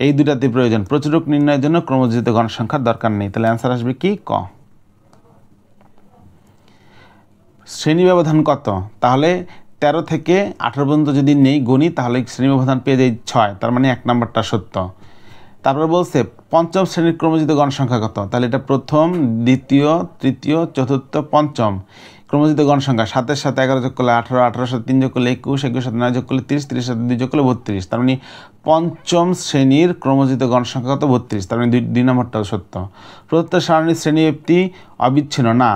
[SPEAKER 1] এই দুটাতে প্রয়োজন। প্রচুরক নির্ণয়ের জন্য ক্রমযোজিত গণ সংখ্যার দরকার নেই। তাহলে অ্যান্সার আসবে কি? ক। শ্রেণী ব্যবধান কত? তাহলে 13 থেকে 18 পর্যন্ত যদি নেই গণি, তাহলে শ্রেণী ব্যবধান পেয়ে যাই 6, তার মানে 1 নাম্বারটা সত্য। তারপরে বলছে পঞ্চম শ্রেণীর ক্রমযোজিত গণ সংখ্যা কত? তাহলে এটা প্রথম, দ্বিতীয়, তৃতীয়, চতুর্থ, পঞ্চম ক্রমযোজিত গণ সংখ্যা। 7-এর সাথে 11 যোগ করলে 18, 18-এর সাথে 3 যোগ করলে 21, 21-এর সাথে 9 যোগ করলে 30, 30-এর সাথে 2 যোগ করলে 32, তার মানে পঞ্চম শ্রেণীর ক্রমযোজিত গণ সংখ্যা কত? 32, তার মানে 2 নম্বরটাও সত্য। প্রদত্ত সারণীর শ্রেণীব্যাপ্তি অবিচ্ছিন্ন না,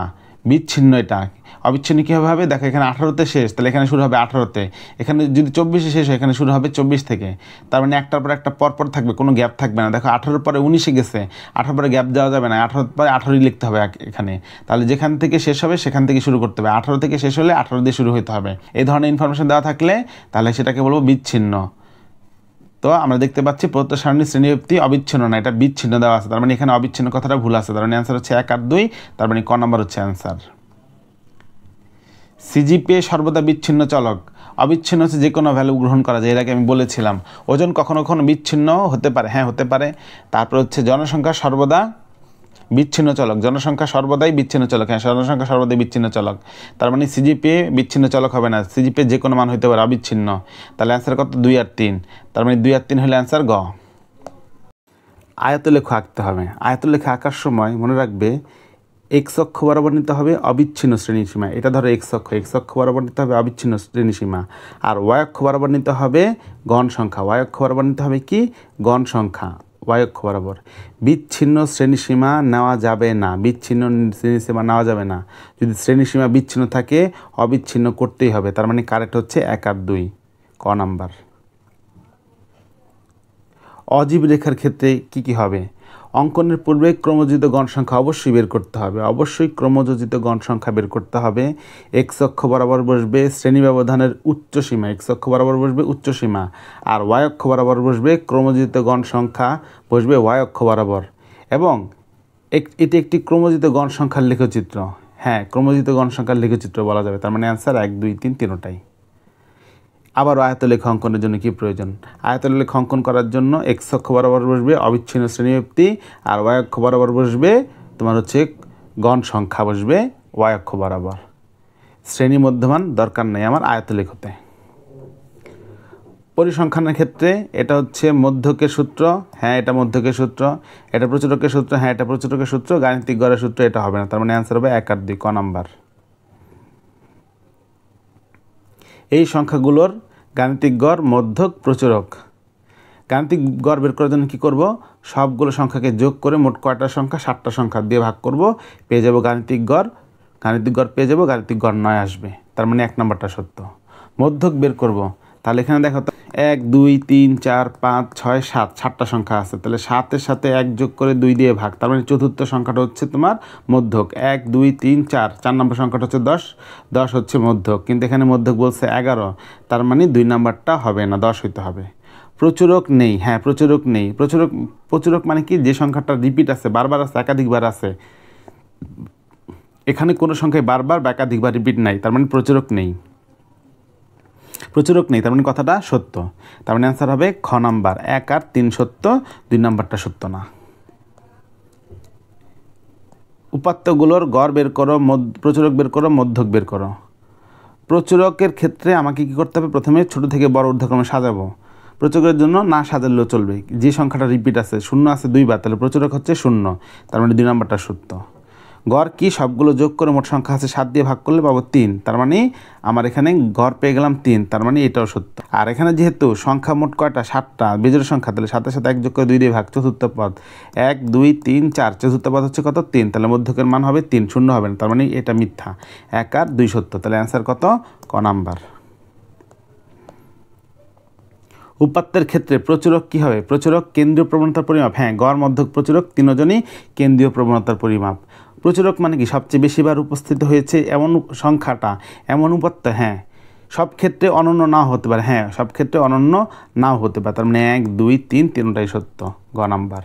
[SPEAKER 1] বিচ্ছিন্ন। এটা অবিচ্ছিন্ন কীভাবে হবে? দেখো এখানে 18তে শেষ, তাহলে এখানে শুরু হবে 18তে, এখানে যদি 24-এ শেষ হয় এখানে শুরু হবে 24 থেকে, তার মানে একটার পর একটা পরপর থাকবে, কোনো গ্যাপ থাকবে না। দেখো 18 পরে 19-এ গেছে, 18 পরে গ্যাপ দেওয়া যাবে না, 18 পরে 18ই লিখতে হবে এখানে। তাহলে যেখান থেকে শেষ হবে সেখান থেকে শুরু করতে হবে, 18 থেকে শেষ হলে 18 দিয়ে শুরু হতে হবে। এই ধরনের ইনফরমেশন দেওয়া থাকলে তাহলে সেটাকে বলবো বিচ্ছিন্ন। তো আমরা দেখতে পাচ্ছি প্রদত্ত সারণীর শ্রেণীব্যাপ্তি অবিচ্ছিন্ন না, এটা বিচ্ছিন্ন দেওয়া আছে, তার মানে এখানে অবিচ্ছিন্ন কথাটা ভুল আছে, তার মানে অ্যান্সার হচ্ছে 1 আর 2, তার মানে ক নাম্বার হচ্ছে অ্যান্সার। সিজিপিএ সর্বদা বিচ্ছিন্ন চলক। অবিচ্ছিন্ন হচ্ছে যে কোনো ভ্যালু গ্রহণ করা যায়, এর আগে আমি বলেছিলাম। ওজন কখনো কখনো বিচ্ছিন্ন হতে পারে, হ্যাঁ হতে পারে। তারপর হচ্ছে জনসংখ্যা সর্বদা বিচ্ছিন্ন চলক, জনসংখ্যা সর্বদাই বিচ্ছিন্ন চলক, হ্যাঁ জনসংখ্যা সর্বদাই বিচ্ছিন্ন চলক। তার মানে সিজিপিএ বিচ্ছিন্ন চলক হবে না, সিজিপিএ যে কোনো মান হতে পারে অবিচ্ছিন্ন। তাহলে অ্যান্সার কত? 2 আর 3। তার মানে 2 আর 3 হলে অ্যান্সার গ। আয়তলেখ আঁকতে হবে। আয়তলেখ আঁকার সময় মনে রাখবে এক্স অক্ষ বরাবর নিতে হবে অবিচ্ছিন্ন শ্রেণীসীমা। এটা ধরো এক্স অক্ষ বরাবর নিতে হবে অবিচ্ছিন্ন শ্রেণীসীমা। আর ওয়াই অক্ষ বরাবর নিতে হবে গণ সংখ্যা। ওয়াই অক্ষ বরাবর নিতে হবে কি? গণ সংখ্যা। ওয়াই অক্ষ বরাবর বিচ্ছিন্ন শ্রেণীসীমা নেওয়া যাবে না, বিচ্ছিন্ন শ্রেণীসীমা নেওয়া যাবে না। যদি শ্রেণীসীমা বিচ্ছিন্ন থাকে অবিচ্ছিন্ন করতেই হবে। তার মানে কারেক্ট হচ্ছে 1 আর 2, ক নাম্বার। অজীব রেখার ক্ষেত্রে কি কি হবে? অঙ্কনের পূর্বে ক্রমযোজিত গণ সংখ্যা অবশ্যই বের করতে হবে, অবশ্যই ক্রমযোজিত গণ সংখ্যা বের করতে হবে। এক্স অক্ষ বরাবর বসবে শ্রেণী ব্যবধানের উচ্চ সীমা, এক্স অক্ষ বরাবর বসবে উচ্চ সীমা। আর ওয়াই অক্ষ বরাবর বসবে ক্রমযোজিত গণ সংখ্যা, বসবে ওয়াই অক্ষ বরাবর। এবং এটি একটি ক্রমযোজিত গণ সংখ্যার লেখচিত্র। হ্যাঁ, ক্রমযোজিত গণ সংখ্যার লেখচিত্র বলা যাবে। তার মানে অ্যান্সার 1, 2, 3 তিনটাই। আবার আয়তলেখ অঙ্কনের জন্য কি প্রয়োজন? আয়তলেখ অঙ্কন করার জন্য এক্স অক্ষ বরাবর বসবে অবিচ্ছিন্ন শ্রেণীব্যক্তি, আর ওয়াই অক্ষ বরাবর বসবে তোমার হচ্ছে গণ সংখ্যা, বসবে ওয়াই অক্ষ বরাবর। শ্রেণী মধ্যমান দরকার নেই আমার আয়তলেখ হতে। পরিসংখ্যানের ক্ষেত্রে এটা হচ্ছে মধ্যকের সূত্র, হ্যাঁ এটা মধ্যকের সূত্র। এটা প্রচুরকের সূত্র, হ্যাঁ এটা প্রচুরকের সূত্র। গাণিতিক গড়ের সূত্র এটা হবে না। তার মানে অ্যান্সার হবে 1 আর 2, ক নাম্বার। এই সংখ্যাগুলোর গাণিতিক গড়, মধ্যক, প্রচুরক। গাণিতিক গড় বের করার জন্য কী করব? সবগুলো সংখ্যাকে যোগ করে মোট কয়টা সংখ্যা? 7টা সংখ্যা দিয়ে ভাগ করব, পেয়ে যাব গাণিতিক গড়। গাণিতিক গড় পেয়ে যাব, গাণিতিক গড় 9 আসবে। তার মানে 1 নম্বরটা সত্য। মধ্যক বের করব, তাহলে এখানে দেখো তো 1, 2, 3, 4, 5, 6, 7, 7টা সংখ্যা আছে। তাহলে 7-এর সাথে 1 যোগ করে 2 দিয়ে ভাগ, তার মানে চতুর্থ সংখ্যাটা হচ্ছে তোমার মধ্যক। 1, 2, 3, 4, 4 নম্বর সংখ্যাটা হচ্ছে 10, 10 হচ্ছে মধ্যক। কিন্তু এখানে মধ্যক বলছে 11, তার মানে 2 নাম্বারটা হবে না, 10 হইতে হবে। প্রচুরক নেই, হ্যাঁ প্রচুরক নেই। প্রচুরক মানে কি? যে সংখ্যাটা রিপিট আছে, বারবার আছে, একাধিকবার আছে। এখানে কোনো সংখ্যায় বারবার বা একাধিকবার রিপিট নাই, তার মানে প্রচুরক নেই। প্রচুরক নেই, তার মানে কথাটা সত্য। তার মানে অ্যান্সার হবে খ নাম্বার। 1 আর 3 সত্য, 2 নাম্বারটা সত্য না। উপাত্তগুলোর গড় বের করো, প্রচুরক বের করো, মধ্যক বের করো। প্রচুরকের ক্ষেত্রে আমাকে কী করতে হবে? প্রথমে ছোট থেকে বড় ঊর্ধ্বক্রমে সাজাবো। প্রচুরকের জন্য না সাজালেও চলবে, যে সংখ্যাটা রিপিট আছে, 0 আছে 2 বার, তাহলে প্রচুরক হচ্ছে 0, তার মানে 2 নাম্বারটা সত্য। গড় কি? সবগুলো যোগ করে মোট সংখ্যা আছে 7 দিয়ে ভাগ করলে পাবো 3, তার মানে আমার এখানে গড় পেয়ে গেলাম 3, তার মানে এটাও সত্য। আর এখানে যেহেতু সংখ্যা মোট কয়টা? 7টা, বেজোড় সংখ্যা, তাহলে 7-এর সাথে 1 যোগ করে 2 দিয়ে ভাগ, চতুর্থ পদ। 1, 2, 3, 4, চতুর্থ পদ হচ্ছে কত? 3, তাহলে মধ্যকের মান হবে 3, 0 হবে না, তার মানে এটা মিথ্যা। 1 আর 2 সত্য, তাহলে অ্যান্সার কত? ক নাম্বার। উপাত্তের ক্ষেত্রে প্রচুরক কী হবে? প্রচুরক কেন্দ্রীয় প্রবণতার পরিমাপ। হ্যাঁ, গড়, মধ্যক, প্রচুরক তিনজনই কেন্দ্রীয় প্রবণতার পরিমাপ। প্রচুরক মানে কি? সবচেয়ে বেশিবার উপস্থিত হয়েছে এমন সংখ্যাটা, এমন উপাত্ত। হ্যাঁ, সব ক্ষেত্রে অনন্য নাও হতে পারে, হ্যাঁ সব ক্ষেত্রে অনন্য নাও হতে পারে, তার মানে 1, 2, 3 তিনটাই সত্য, গ নাম্বার।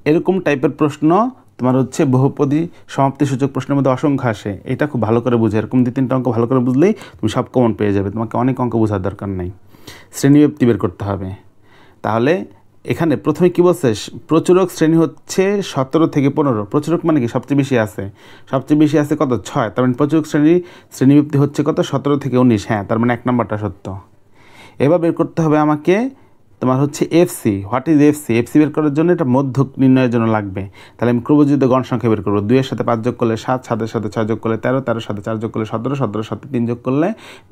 [SPEAKER 1] এরকম টাইপের প্রশ্ন তোমার হচ্ছে বহুপদী সমাপ্তিসূচক প্রশ্নের মধ্যে অসংখ্য আসে। এটা খুব ভালো করে বুঝে, এরকম 2-3টা অঙ্ক ভালো করে বুঝলেই তুমি সব কমন পেয়ে যাবে, তোমাকে অনেক অঙ্ক বোঝার দরকার নেই। শ্রেণীব্যক্তি বের করতে হবে। তাহলে এখানে প্রথমে কী বলছে? প্রচুরক শ্রেণী হচ্ছে 17 থেকে 15। প্রচুরক মানে কি? সবচেয়ে বেশি আছে, সবচেয়ে বেশি আছে কত? 6, তার মানে প্রচুরক শ্রেণীব্যক্তি হচ্ছে কত? 17 থেকে 19, হ্যাঁ তার মানে 1 নাম্বারটা সত্য। এবার বের করতে হবে আমাকে তোমার হচ্ছে FC. What is FC? FC বের করার জন্য এটা মধ্যক নির্ণয়ের জন্য লাগবে। তাহলে আমি ক্রমযোজিত গণ সংখ্যা বের করবো। 2-এর সাথে 5 যোগ করলে 7, 7-এর সাথে 6 যোগ করলে 13, 13-এর সাথে 4 যোগ করলে 17, 17-এর সাথে 3 যোগ করলে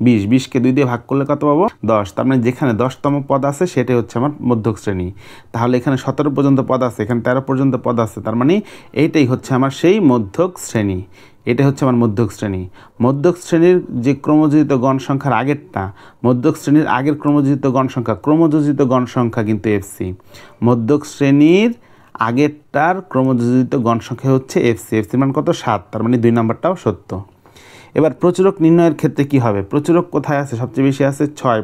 [SPEAKER 1] 20, 20-কে 2 দিয়ে ভাগ করলে কত পাবো? 10। তার মানে যেখানে 10তম পদ আছে সেটাই হচ্ছে আমার মধ্যক শ্রেণী। তাহলে এখানে 17 পর্যন্ত পদ আছে, এখানে 13 পর্যন্ত পদ আছে, তার মানে এইটাই হচ্ছে আমার সেই মধ্যক শ্রেণী। এটা হচ্ছে আমার মধ্যক শ্রেণী। মধ্যক শ্রেণীর যে ক্রমযোজিত গণ সংখ্যার আগেরটা, মধ্যক শ্রেণীর আগের ক্রমযোজিত গণ সংখ্যা, ক্রমযোজিত গণ সংখ্যা কিন্তু এফসি। মধ্যক শ্রেণীর আগেরটার ক্রমযোজিত গণ সংখ্যা হচ্ছে এফসি। এফসির মান কত? 7, তার মানে 2 নাম্বারটাও সত্য। এবার প্রচুরক নির্ণয়ের ক্ষেত্রে কি হবে? প্রচুরক কোথায় আছে? সবচেয়ে বেশি আছে 6।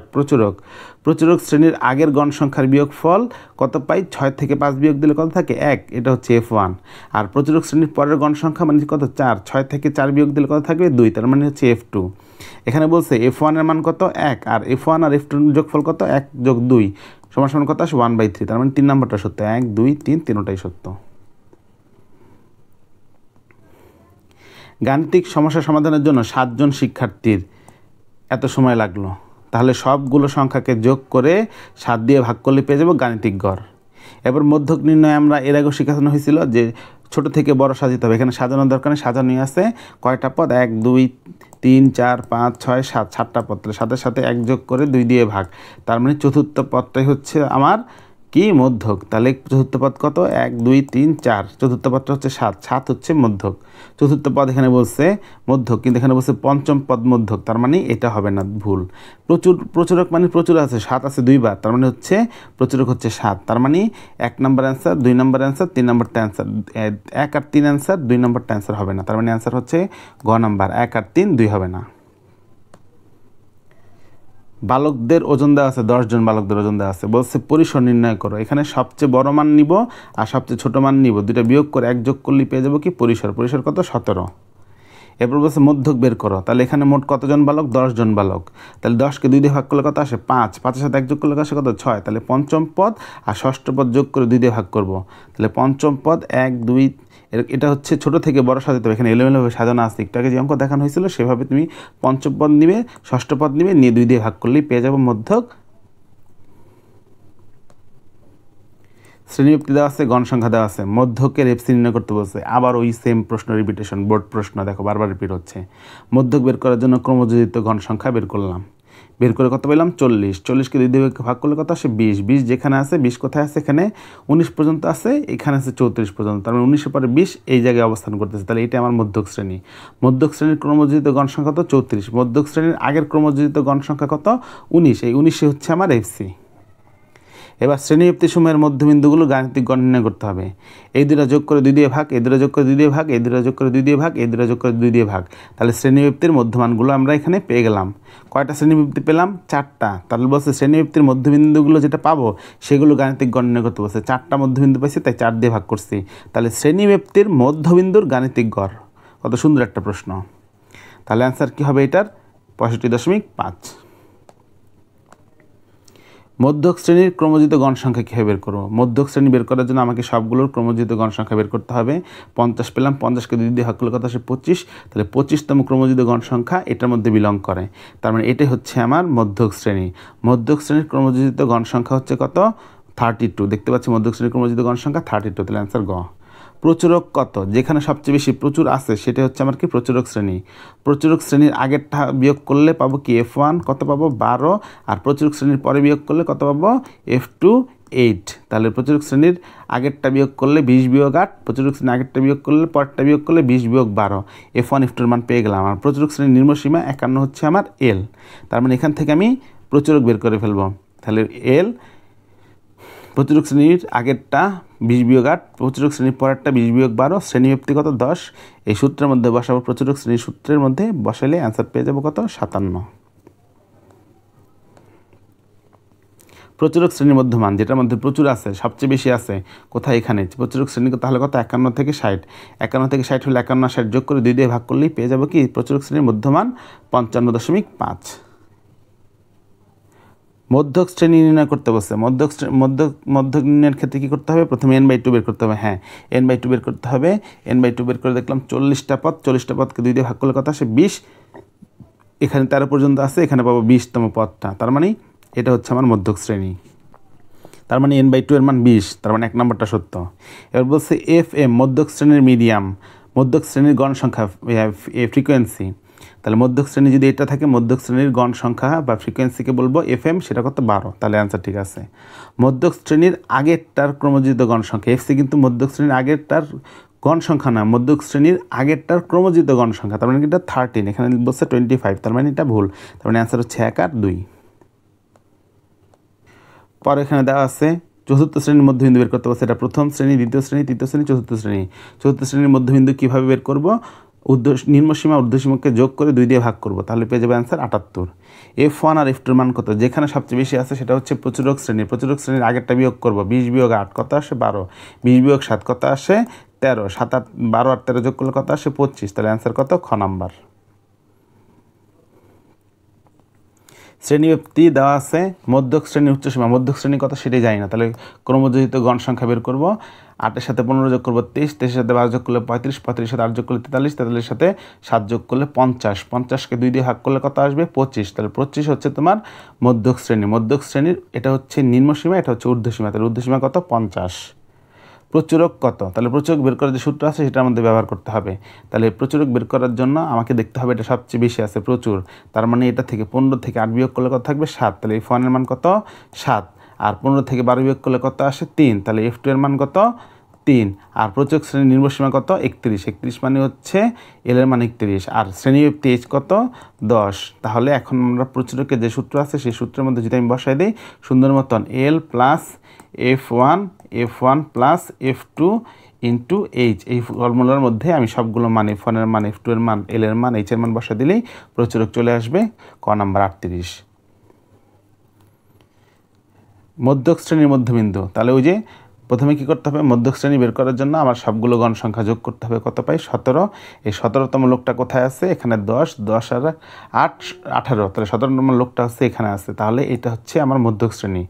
[SPEAKER 1] প্রচুরক শ্রেণীর আগের গণ সংখ্যার বিয়োগফল কত পাই? 6 থেকে 5 বিয়োগ দিলে কত থাকে? 1। এটা হচ্ছে F1। আর প্রচুরক শ্রেণীর পরের গণ সংখ্যা মানে কত? 4। 6 থেকে 4 বিয়োগ দিলে কত থাকবে? 2। তার মানে হচ্ছে F2। এখানে বলছে F1 এর মান কত? 1। আর F1 আর F2 এর যোগফল কত? 1 যোগ 2 সমান সমান কত আসে? 1/3। তার মানে 3 নম্বরটা সত্য। 1 2 3 তিনটাই সত্য। গাণিতিক সমস্যা সমাধানের জন্য 7 জন শিক্ষার্থীর এত সময় লাগলো। তাহলে সবগুলো সংখ্যাকে যোগ করে 7 দিয়ে ভাগ করলে পেয়ে যাবো গাণিতিক গড়। এবার মধ্যক নির্ণয় আমরা এর আগেও শেখানো হয়েছিল যে ছোট থেকে বড় সাজাতে হবে। এখানে সাজানোর দরকার নেই, সাজানোই আছে। কয়টা পদ? 1 2 3 4 5 6 7, 7টা পদ। তাহলে 7-এর সাথে 1 যোগ করে 2 দিয়ে ভাগ। তার মানে চতুর্থ পদটাই হচ্ছে আমার কি? মধ্যক। তাহলে চতুর্থ পদ কত? 1 2 3 4। চতুর্থ পদটা হচ্ছে 7। 7 হচ্ছে মধ্যক। চতুর্থ পদ এখানে বলছে মধ্যক, কিন্তু এখানে বলছে পঞ্চম পদ মধ্যক। তার মানে এটা হবে না, ভুল। প্রচুরক মানে প্রচুর আছে, 7 আছে 2 বার। তার মানে হচ্ছে প্রচুরক হচ্ছে 7। তার মানে 1 নম্বর অ্যান্সার, 2 নম্বর অ্যান্সার, 3 নম্বরটা অ্যান্সার। 1 আর 3 অ্যান্সার, 2 নম্বরটা অ্যান্সার হবে না। তার মানে অ্যান্সার হচ্ছে গ নাম্বার। 1 আর 3, 2 হবে না। বালকদের ওজন দেওয়া আছে, 10 জন বালকদের ওজন দেওয়া আছে। বলছে পরিসর নির্ণয় করো। এখানে সবচেয়ে বড় মান নিব আর সবচেয়ে ছোট মান নিব, দুটা বিয়োগ করে 1 যোগ করলে পেয়ে যাবো কি? পরিসর। পরিসর কত? 17। এরপর বলছে মধ্যক বের করো। তাহলে এখানে মোট কতজন বালক? 10 জন বালক। তাহলে 10কে 2 দিয়ে ভাগ করলে কত আসে? 5। 5-এর সাথে 1 যোগ করলে আসে কত? 6। তাহলে পঞ্চম পদ আর ষষ্ঠ পদ যোগ করে 2 দিয়ে ভাগ করব। তাহলে পঞ্চম পদ 1 2, এটা হচ্ছে ছোট থেকে বড় সাজাতে হবে। এখানে এলোমেলোভাবে সাজানো আছে। একটু আগে যে অঙ্ক দেখানো হয়েছিল সেভাবে তুমি পঞ্চম পদ নিবে, ষষ্ঠ পদ নিবে, নিয়ে 2 দিয়ে ভাগ করলেই পেয়ে যাবো মধ্যক। শ্রেণীবিভক্তি দেওয়া আছে, গণ সংখ্যা দেওয়া আছে, মধ্যকের এফসি নির্ণয় করতে বলছে। আবার ওই সেম প্রশ্ন রিপিটেশন, বোর্ড প্রশ্ন, দেখো বারবার রিপিট হচ্ছে। মধ্যক বের করার জন্য ক্রমযোজিত গণ সংখ্যা বের করলাম। বের করে কত পেলাম? 40। 40কে 2 দিয়ে ভাগ করলে কত আসে? 20। 20 যেখানে আছে, 20 কোথায় আছে? এখানে 19 পর্যন্ত আছে, এখানে আছে 34 পর্যন্ত। তার মানে 19-এর পরে 20 এই জায়গায় অবস্থান করতেছে। তাহলে এটা আমার মধ্যক শ্রেণী। মধ্যক শ্রেণীর ক্রমযোজিত গণ সংখ্যা কত? 34। মধ্যক শ্রেণীর আগের ক্রমযোজিত গণ সংখ্যা কত? 19। এই 19 হচ্ছে আমার এফসি। এবার শ্রেণীব্যক্তি সময়ের মধ্যবিন্দুগুলো গাণিতিক গণ নির্ণয় করতে হবে। এই দুটো যোগ করে 2 দিয়ে ভাগ, এই দুটো যোগ করে 2 দিয়ে ভাগ, এই দুটো যোগ করে 2 দিয়ে ভাগ, এই দুটো যোগ করে 2 দিয়ে ভাগ। তাহলে শ্রেণীব্যক্তির মধ্যমানগুলো আমরা এখানে পেয়ে গেলাম। কয়টা শ্রেণীব্যক্তি পেলাম? 4টা। তাহলে বলছে শ্রেণীব্যক্তির মধ্যবিন্দুগুলো যেটা পাবো সেগুলো গাণিতিক গণ নির্ণয় করতে বলছে। 4টা মধ্যবিন্দু পাইছি, তাই 4 দিয়ে ভাগ করছি। তাহলে শ্রেণীব্যক্তির মধ্যবিন্দুর গাণিতিক গড়। কত সুন্দর একটা প্রশ্ন। তাহলে অ্যান্সার কী হবে এটার? 65.5। মধ্যক শ্রেণীর ক্রমযোজিত গণ সংখ্যা কীভাবে বের করবো? মধ্যক শ্রেণী বের করার জন্য আমাকে সবগুলোর ক্রমযোজিত গণ সংখ্যা বের করতে হবে। 50 পেলাম, 50কে 2 দিয়ে ভাগ করলে কত আসে? 25। তাহলে 25তম ক্রমযোজিত গণ সংখ্যা এটার মধ্যে বিলং করে। তার মানে এটাই হচ্ছে আমার মধ্যক শ্রেণী। মধ্যক শ্রেণীর ক্রমযোজিত গণ সংখ্যা হচ্ছে কত? 32। দেখতে পাচ্ছি মধ্যক শ্রেণীর ক্রমযোজিত গণ সংখ্যা 32। তাহলে অ্যান্সার গ। প্রচুরক কত? যেখানে সবচেয়ে বেশি প্রচুর আছে সেটা হচ্ছে আমার কি? প্রচুরক শ্রেণী। প্রচুরক শ্রেণীর আগেরটা বিয়োগ করলে পাবো কি? F1 কত পাবো? 12। আর প্রচুরক শ্রেণীর পরে বিয়োগ করলে কত পাবো? F2 8। তাহলে প্রচুরক শ্রেণীর আগেরটা বিয়োগ করলে 20 বিয়োগ 8, প্রচুরক শ্রেণীর আগেরটা বিয়োগ করলে পরেরটা বিয়োগ করলে 20 বিয়োগ 12। F1 F2 এর মান পেয়ে গেলাম। আর প্রচুরক শ্রেণীর নিম্নসীমা 51 হচ্ছে আমার L। তার মানে এখান থেকে আমি প্রচুরক বের করে ফেলবো। তাহলে L প্রচুরক শ্রেণীর আগেরটা 20 বিয়োগ 8, প্রচুরক শ্রেণীর পরেরটা 20 বিয়োগ 12, শ্রেণীব্যক্তি কত? 10। এই সূত্রের মধ্যে বসাবো, প্রচুরক শ্রেণীর সূত্রের মধ্যে বসাইলে অ্যান্সার পেয়ে যাবো কত? 57। প্রচুরক শ্রেণীর মধ্যমান, যেটার মধ্যে প্রচুর আছে, সবচেয়ে বেশি আছে কোথায়? এখানে। প্রচুরক শ্রেণী তাহলে কত? 51 থেকে 60। 51 থেকে 60 হলে 51 60 যোগ করে 2 দিয়ে ভাগ করলেই পেয়ে যাবো কি? প্রচুরক শ্রেণীর মধ্যমান 55.5। মধ্যক শ্রেণী নির্ণয় করতে বলছে। মধ্যক নির্ণয়ের ক্ষেত্রে কী করতে হবে? প্রথমে n/2 বের করতে হবে। হ্যাঁ, n/2 বের করতে হবে। n/2 বের করে দেখলাম 40টা পদ। 40টা পদকে 2 দিয়ে ভাগ করলে কত আসে? 20। এখানে 13 পর্যন্ত আছে, এখানে পাবো 20তম পদটা। তার মানে এটা হচ্ছে আমার মধ্যক শ্রেণী। তার মানে n/2 এর মান 20। তার মানে 1 নম্বরটা সত্য। এবার বলছে FM মধ্যক শ্রেণীর মিডিয়াম, মধ্যক শ্রেণীর গণ সংখ্যা ফ্রিকোয়েন্সি। তাহলে মধ্যক শ্রেণী যদি এটা থাকে, মধ্যক শ্রেণীর গণ সংখ্যা বা ফ্রিকোয়েন্সিকে বলবো FM, সেটা কত? 12। তাহলে অ্যান্সার ঠিক আছে। মধ্যক শ্রেণীর আগেরটার ক্রমযোজিত গণ সংখ্যা, FC কিন্তু মধ্যক শ্রেণীর আগেরটার গণ সংখ্যা না, মধ্যক শ্রেণীর আগেরটার ক্রমযোজিত গণ সংখ্যা। তার মানে এটা 13, এখানে বলছে 25। তার মানে এটা ভুল। তার মানে অ্যান্সার হচ্ছে 1 আর 2। পরে এখানে দেওয়া আছে চতুর্থ শ্রেণীর মধ্যবিন্দু বের করতে বলছে। এটা প্রথম শ্রেণী, দ্বিতীয় শ্রেণী, তৃতীয় শ্রেণী, চতুর্থ শ্রেণী। চতুর্থ শ্রেণীর মধ্যবিন্দু কীভাবে বের করব? নিম্নসীমা ঊর্ধ্বসীমাকে যোগ করে 2 দিয়ে ভাগ করব, তাহলে পেয়ে যাবে অ্যান্সার 78। F1 আর F2 এর মান কত? যেখানে সবচেয়ে বেশি আছে সেটা হচ্ছে প্রচুরক শ্রেণী। প্রচুরক শ্রেণীর আগেরটা বিয়োগ করব, 20 বিয়োগ 8 কত আসে? 12। 20 বিয়োগ 7 কত আসে? 13। 7 আর 12 আর 13 যোগ করলে কত আসে? 25। তাহলে অ্যান্সার কত? খ নাম্বার। শ্রেণীব্যক্তি দেওয়া আছে, মধ্যক শ্রেণী উচ্চসীমা। মধ্যক শ্রেণী কত সেটাই জানি না, তাহলে ক্রমযোজিত গণ সংখ্যা বের করব। 8-এর সাথে 15 যোগ করবো 23, 23-এর সাথে 12 যোগ করলে 35, 35-এর সাথে 8 যোগ করলে 43, 43-এর সাথে 7 যোগ করলে 50, 50-কে 2 দিয়ে ভাগ করলে কত আসবে? 25। তাহলে 25 হচ্ছে তোমার মধ্যক শ্রেণী। মধ্যক শ্রেণীর এটা হচ্ছে নিম্নসীমা, এটা হচ্ছে ঊর্ধ্বসীমা। তাহলে ঊর্ধ্বসীমা কত? 50। প্রচুরক কত? তাহলে প্রচুরক বের করার যে সূত্র আছে সেটার মধ্যে ব্যবহার করতে হবে। তাহলে প্রচুরক বের করার জন্য আমাকে দেখতে হবে এটা সবচেয়ে বেশি আছে প্রচুর, তার মানে এটা থেকে 15 থেকে 8 বিয়োগ করলে কত থাকবে? 7। তাহলে F1 এর মান কত? 7। আর 15 থেকে 12 বিয়োগ করলে কত আসে? 3। তাহলে F2 এর মান কত? 3। আর প্রচুরক শ্রেণীর নিম্নসীমা কত? 31। 31 মানে হচ্ছে L এর মান 31। আর শ্রেণীব্যক্তি H কত? 10। তাহলে এখন আমরা প্রচুরকের যে সূত্র আছে সেই সূত্রের মধ্যে যদি আমি বসাই দিই সুন্দর মতন, L plus F1 plus F2 into H, এই ফর্মুলার মধ্যে আমি সবগুলো মান F1 এর মান, F2 এর মান, L এর মান, H এর মান বসা দিলেই প্রচুরক চলে আসবে। ক নাম্বার 38। মধ্যক শ্রেণীর মধ্যবিন্দু। তাহলে ওই যে প্রথমে কী করতে হবে? মধ্যক শ্রেণী বের করার জন্য আমার সবগুলো গণ সংখ্যা যোগ করতে হবে। কত পাই? 17। এই 17তম লোকটা কোথায় আছে? এখানে 10, 10 আর 8 18। তাহলে 17তম লোকটা হচ্ছে এখানে আছে। তাহলে এটা হচ্ছে আমার মধ্যক শ্রেণী।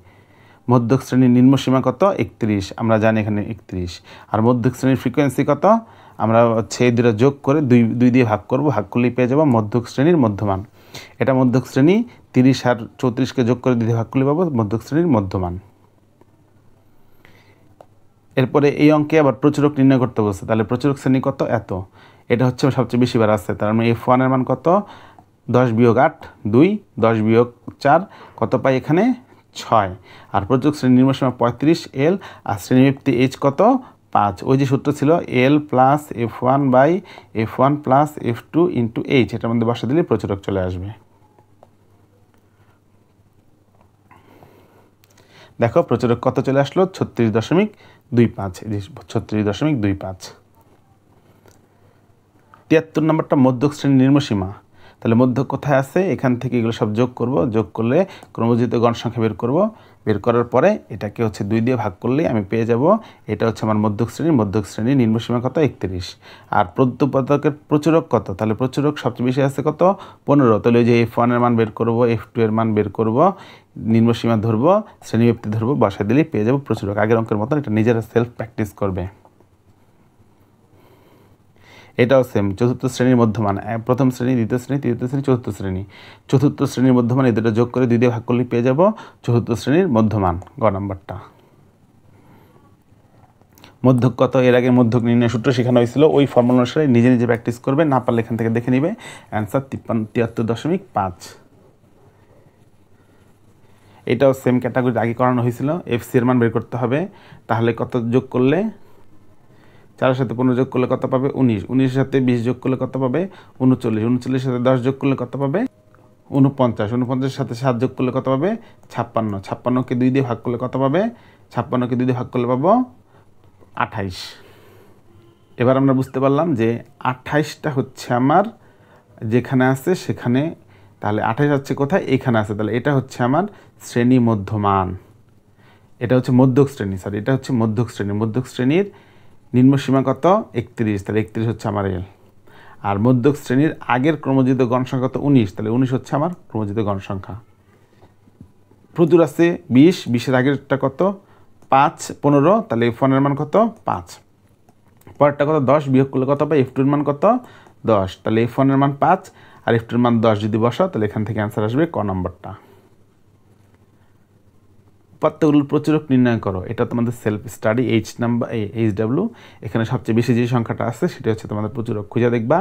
[SPEAKER 1] মধ্যক শ্রেণীর নিম্নসীমা কত? 31, আমরা জানি এখানে 31। আর মধ্যক শ্রেণীর ফ্রিকোয়েন্সি কত? আমরা হচ্ছে এই দুটো যোগ করে 2 দিয়ে ভাগ করব, ভাগ করলেই পেয়ে যাবো মধ্যক শ্রেণীর মধ্যমান। এটা মধ্যক শ্রেণী। 30 আর 34-কে যোগ করে 2 দিয়ে ভাগ করলে পাবো মধ্যক শ্রেণীর মধ্যমান। এরপরে এই অঙ্কে আবার প্রচুরক নির্ণয় করতে বলছে। তাহলে প্রচুরক শ্রেণী কত? এত। এটা হচ্ছে সবচেয়ে বেশি বার আসছে, তার মানে F1 এর মান কত? 10 বিয়োগ 8 2, 10 বিয়োগ 4 কত পাই? এখানে 6। আর প্রচুরক শ্রেণীর নিম্নসীমা 35 L, আর শ্রেণীব্যক্তি H কত? 5। ওই যে সূত্র ছিল L plus F1 plus F2 into H, এটার মধ্যে বসা দিলে প্রচুরক চলে আসবে। দেখো প্রচুরক কত চলে আসলো? 36.25। 36.25। 73 নম্বরটা মধ্যক শ্রেণীর নিম্নসীমা। তাহলে মধ্যক কোথায় আছে? এখান থেকে এগুলো সব যোগ করব, যোগ করলে ক্রমযোজিত গণ সংখ্যা বের করব। বের করার পরে এটাকে হচ্ছে 2 দিয়ে ভাগ করলেই আমি পেয়ে যাব এটা হচ্ছে আমার মধ্যক শ্রেণী। মধ্যক শ্রেণীর নিম্নসীমা কত? 31। আর প্রত্যুৎপাদকের প্রচুরক কত? তাহলে প্রচুরক সবচেয়ে বেশি আছে কত? 15। তাহলে ওই যে F1 এর মান বের করব, F2 এর মান বের করব, নিম্নসীমা ধরবো, শ্রেণীব্যক্তি ধরবো, বসায় দিলেই পেয়ে যাব প্রচুরক। আগের অঙ্কের মতন এটা নিজেরা সেলফ প্র্যাকটিস করবে। এটাও সেম, চতুর্থ শ্রেণীর মধ্যমান। প্রথম শ্রেণী, দ্বিতীয় শ্রেণী, তৃতীয় শ্রেণী, চতুর্থ শ্রেণী। চতুর্থ শ্রেণীর মধ্যমান এই দুটো যোগ করে 2 দিয়ে ভাগ করলে পেয়ে যাব চতুর্থ শ্রেণীর মধ্যমান। গ নাম্বারটা। মধ্যক কত? এর আগে মধ্যক নির্ণয় সূত্র শেখানো হয়েছিল, ওই ফর্মুলা অনুসারে নিজে নিজে প্র্যাকটিস করবে, না পারলে এখান থেকে দেখে নিবে। অ্যান্সার 73.5। এটাও সেম ক্যাটাগরি আগে করানো হয়েছিল। FC এর মান বের করতে হবে। তাহলে কত যোগ করলে? 4-এর সাথে 15 যোগ করলে কত পাবে? 19। 19-এর সাথে 20 যোগ করলে কত পাবে? 39। 39-এর সাথে 10 যোগ করলে কত পাবে? 49। 49-এর সাথে 7 যোগ করলে কত পাবে? 56। 56-কে 2 দিয়ে ভাগ করলে কত পাবে? 56-কে 2 দিয়ে ভাগ করলে পাবো 28। এবার আমরা বুঝতে পারলাম যে 28টা হচ্ছে আমার যেখানে আছে সেখানে, তাহলে 28 হচ্ছে কোথায়? এখানে আছে। তাহলে এটা হচ্ছে আমার শ্রেণী মধ্যমান। এটা হচ্ছে মধ্যক শ্রেণী, সরি এটা হচ্ছে মধ্যক শ্রেণী। মধ্যক শ্রেণীর নিম্নসীমা কত? 31। তাহলে 31 হচ্ছে আমার L। আর মধ্যক শ্রেণীর আগের ক্রমযোজিত গণ সংখ্যা কত? 19। তাহলে 19 হচ্ছে আমার ক্রমযোজিত গণ সংখ্যা। প্রচুর আছে 20, 20-এর আগেরটা কত? 5, 15। তাহলে F1 এর মান কত? 5। পরেরটা কত? 10 বিয়োগ করলে কত পাই? F2 এর মান কত? 10। তাহলে F1 এর মান 5 আর F2 এর মান 10 যদি বসাও তাহলে এখান থেকে অ্যান্সার আসবে ক নম্বরটা। উপাত্তগুলোর প্রচুরক নির্ণয় করো। এটা তোমাদের সেলফ স্টাডি, HW। এখানে সবচেয়ে বেশি যে সংখ্যাটা আছে সেটা হচ্ছে তোমাদের প্রচুরক। খুঁজে দেখবা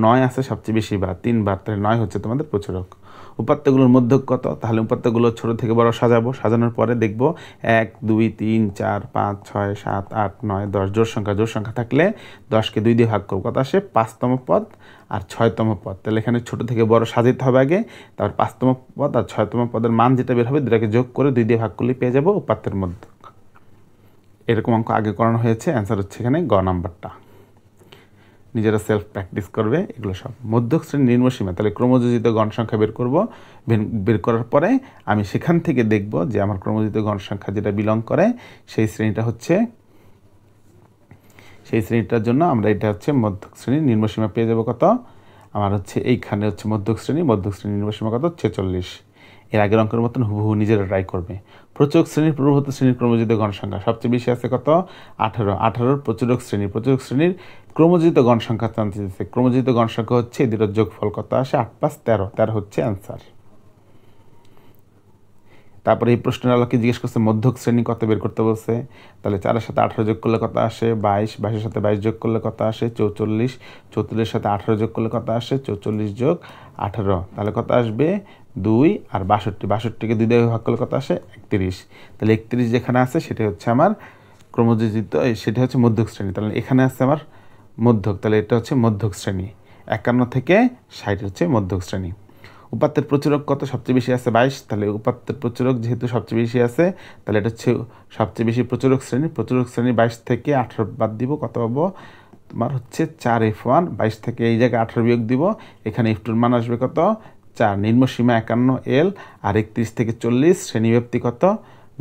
[SPEAKER 1] 9 আছে সবচেয়ে বেশি বার, 3 বার, তাহলে 9 হচ্ছে তোমাদের প্রচুরক। উপাত্তগুলোর মধ্যক কত? তাহলে উপাত্তগুলো ছোট থেকে বড় সাজাবো, সাজানোর পরে দেখবো 1 2 3 4 5 6 7 8 9 10 জোড় সংখ্যা থাকলে 10-কে 2 দিয়ে ভাগ করবো, কত আসে? 5তম পদ আর 6তম পদ। তাহলে এখানে ছোট থেকে বড় সাজাতে হবে আগে, তারপর 5তম পদ আর 6তম পদের মান যেটা বের হবে দুটাকে যোগ করে 2 দিয়ে ভাগ করলে পেয়ে যাবো উপাত্তের মধ্যক। এরকম অঙ্ক আগে করানো হয়েছে, অ্যান্সার হচ্ছে এখানে গ নাম্বারটা। নিজেরা সেলফ প্র্যাকটিস করবে এগুলো সব। মধ্যক শ্রেণী নিম্নসীমা, তাহলে ক্রমযোজিত গণ সংখ্যা বের করব। বের করার পরে আমি সেখান থেকে দেখব যে আমার ক্রমযোজিত গণ সংখ্যা যেটা বিলং করে সেই শ্রেণীটা হচ্ছে, সেই শ্রেণীটার জন্য আমরা এটা হচ্ছে মধ্যক শ্রেণীর নিম্নসীমা পেয়ে যাব কত, আমার হচ্ছে এইখানে হচ্ছে মধ্যক শ্রেণীর নিম্নসীমা কত 46। এর আগের অঙ্কের মতন হুবহু নিজেরা ট্রাই করবে। প্রচুরক শ্রেণীর পূর্ববর্তী শ্রেণীর ক্রমযোজিত গণ সংখ্যা সবচেয়ে বেশি আছে কত 18। 18 প্রচুরক শ্রেণীর ক্রমযোজিত গণ সংখ্যা জানতে চাইছে। ক্রমযোজিত গণ সংখ্যা হচ্ছে এই দুটোর যোগফল কত আসে 8 + 13, 13 হচ্ছে অ্যান্সার। তারপরে এই প্রশ্নের আলোকে জিজ্ঞেস করছে মধ্যক শ্রেণী কত বের করতে বলছে। তাহলে 4-এর সাথে 18 যোগ করলে কত আসে 22, 22-এর সাথে 22 যোগ করলে কত আসে 44, 44-এর সাথে 18 যোগ করলে কত আসে 44 যোগ 18, তাহলে কত আসবে 2 আর 62, 62-কে 2 দিয়ে ভাগ করলে কত আসে 31। তাহলে 31 যেখানে আছে সেটা হচ্ছে আমার ক্রমযোজিত, সেটা হচ্ছে মধ্যক শ্রেণী। তাহলে এখানে আছে আমার মধ্যক, তাহলে এটা হচ্ছে মধ্যক শ্রেণী। 51 থেকে 60 হচ্ছে মধ্যক শ্রেণী। উপাত্তের প্রচুরক কত সবচেয়ে বেশি আছে 22, তাহলে উপাত্তের প্রচুরক যেহেতু সবচেয়ে বেশি আছে তাহলে এটা হচ্ছে সবচেয়ে বেশি প্রচুরক শ্রেণী। 22 থেকে 18 বাদ দিব, কত পাবো তোমার হচ্ছে 4F1। 22 থেকে এই জায়গায় 18 বিয়োগ দিব, এখানে F2-র মান আসবে কত 4। নিম্নসীমা 51L আর 31 থেকে 40, শ্রেণীব্যাপ্তি কত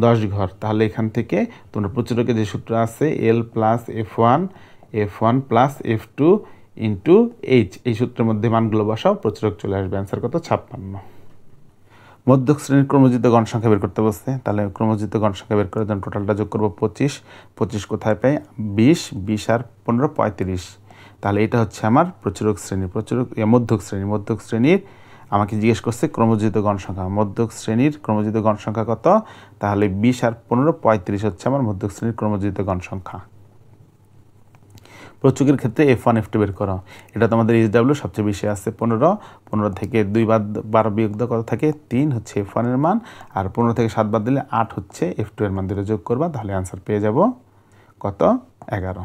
[SPEAKER 1] 10 ঘর। তাহলে এখান থেকে তোমরা প্রচুরকের যে সূত্র আছে L + F1, F1 + F2 into H, এই সূত্রের মধ্যে মানগুলো বসাও, প্রচুরক চলে আসবে। অ্যান্সার কত 56। মধ্যক শ্রেণীর ক্রমযোজিত গণ সংখ্যা বের করতে বসছে। তাহলে ক্রমযোজিত গণ সংখ্যা বের করার জন্য টোটালটা যোগ করবো 25, 25 কোথায় পাই 20, 20 আর 15 35। তাহলে এটা হচ্ছে আমার প্রচুরক শ্রেণী, মধ্যক শ্রেণীর আমাকে জিজ্ঞেস করছে ক্রমযোজিত গণ সংখ্যা। মধ্যক শ্রেণীর ক্রমযোজিত গণ সংখ্যা কত, তাহলে 20 আর 15 35 হচ্ছে আমার মধ্যক শ্রেণীর ক্রমযোজিত গণ সংখ্যা। প্রচুকের ক্ষেত্রে F1 F2 বের করো। এটা তোমাদের SW সবচেয়ে বেশি আছে 15, 15 থেকে 2 বাদ 12 বিয়োগ দাও কত থাকে 3 হচ্ছে F1 এর মান, আর 15 থেকে 7 বাদ দিলে 8 হচ্ছে F2 এর মান, দুটো যোগ করবা, তাহলে অ্যান্সার পেয়ে যাব কত 11।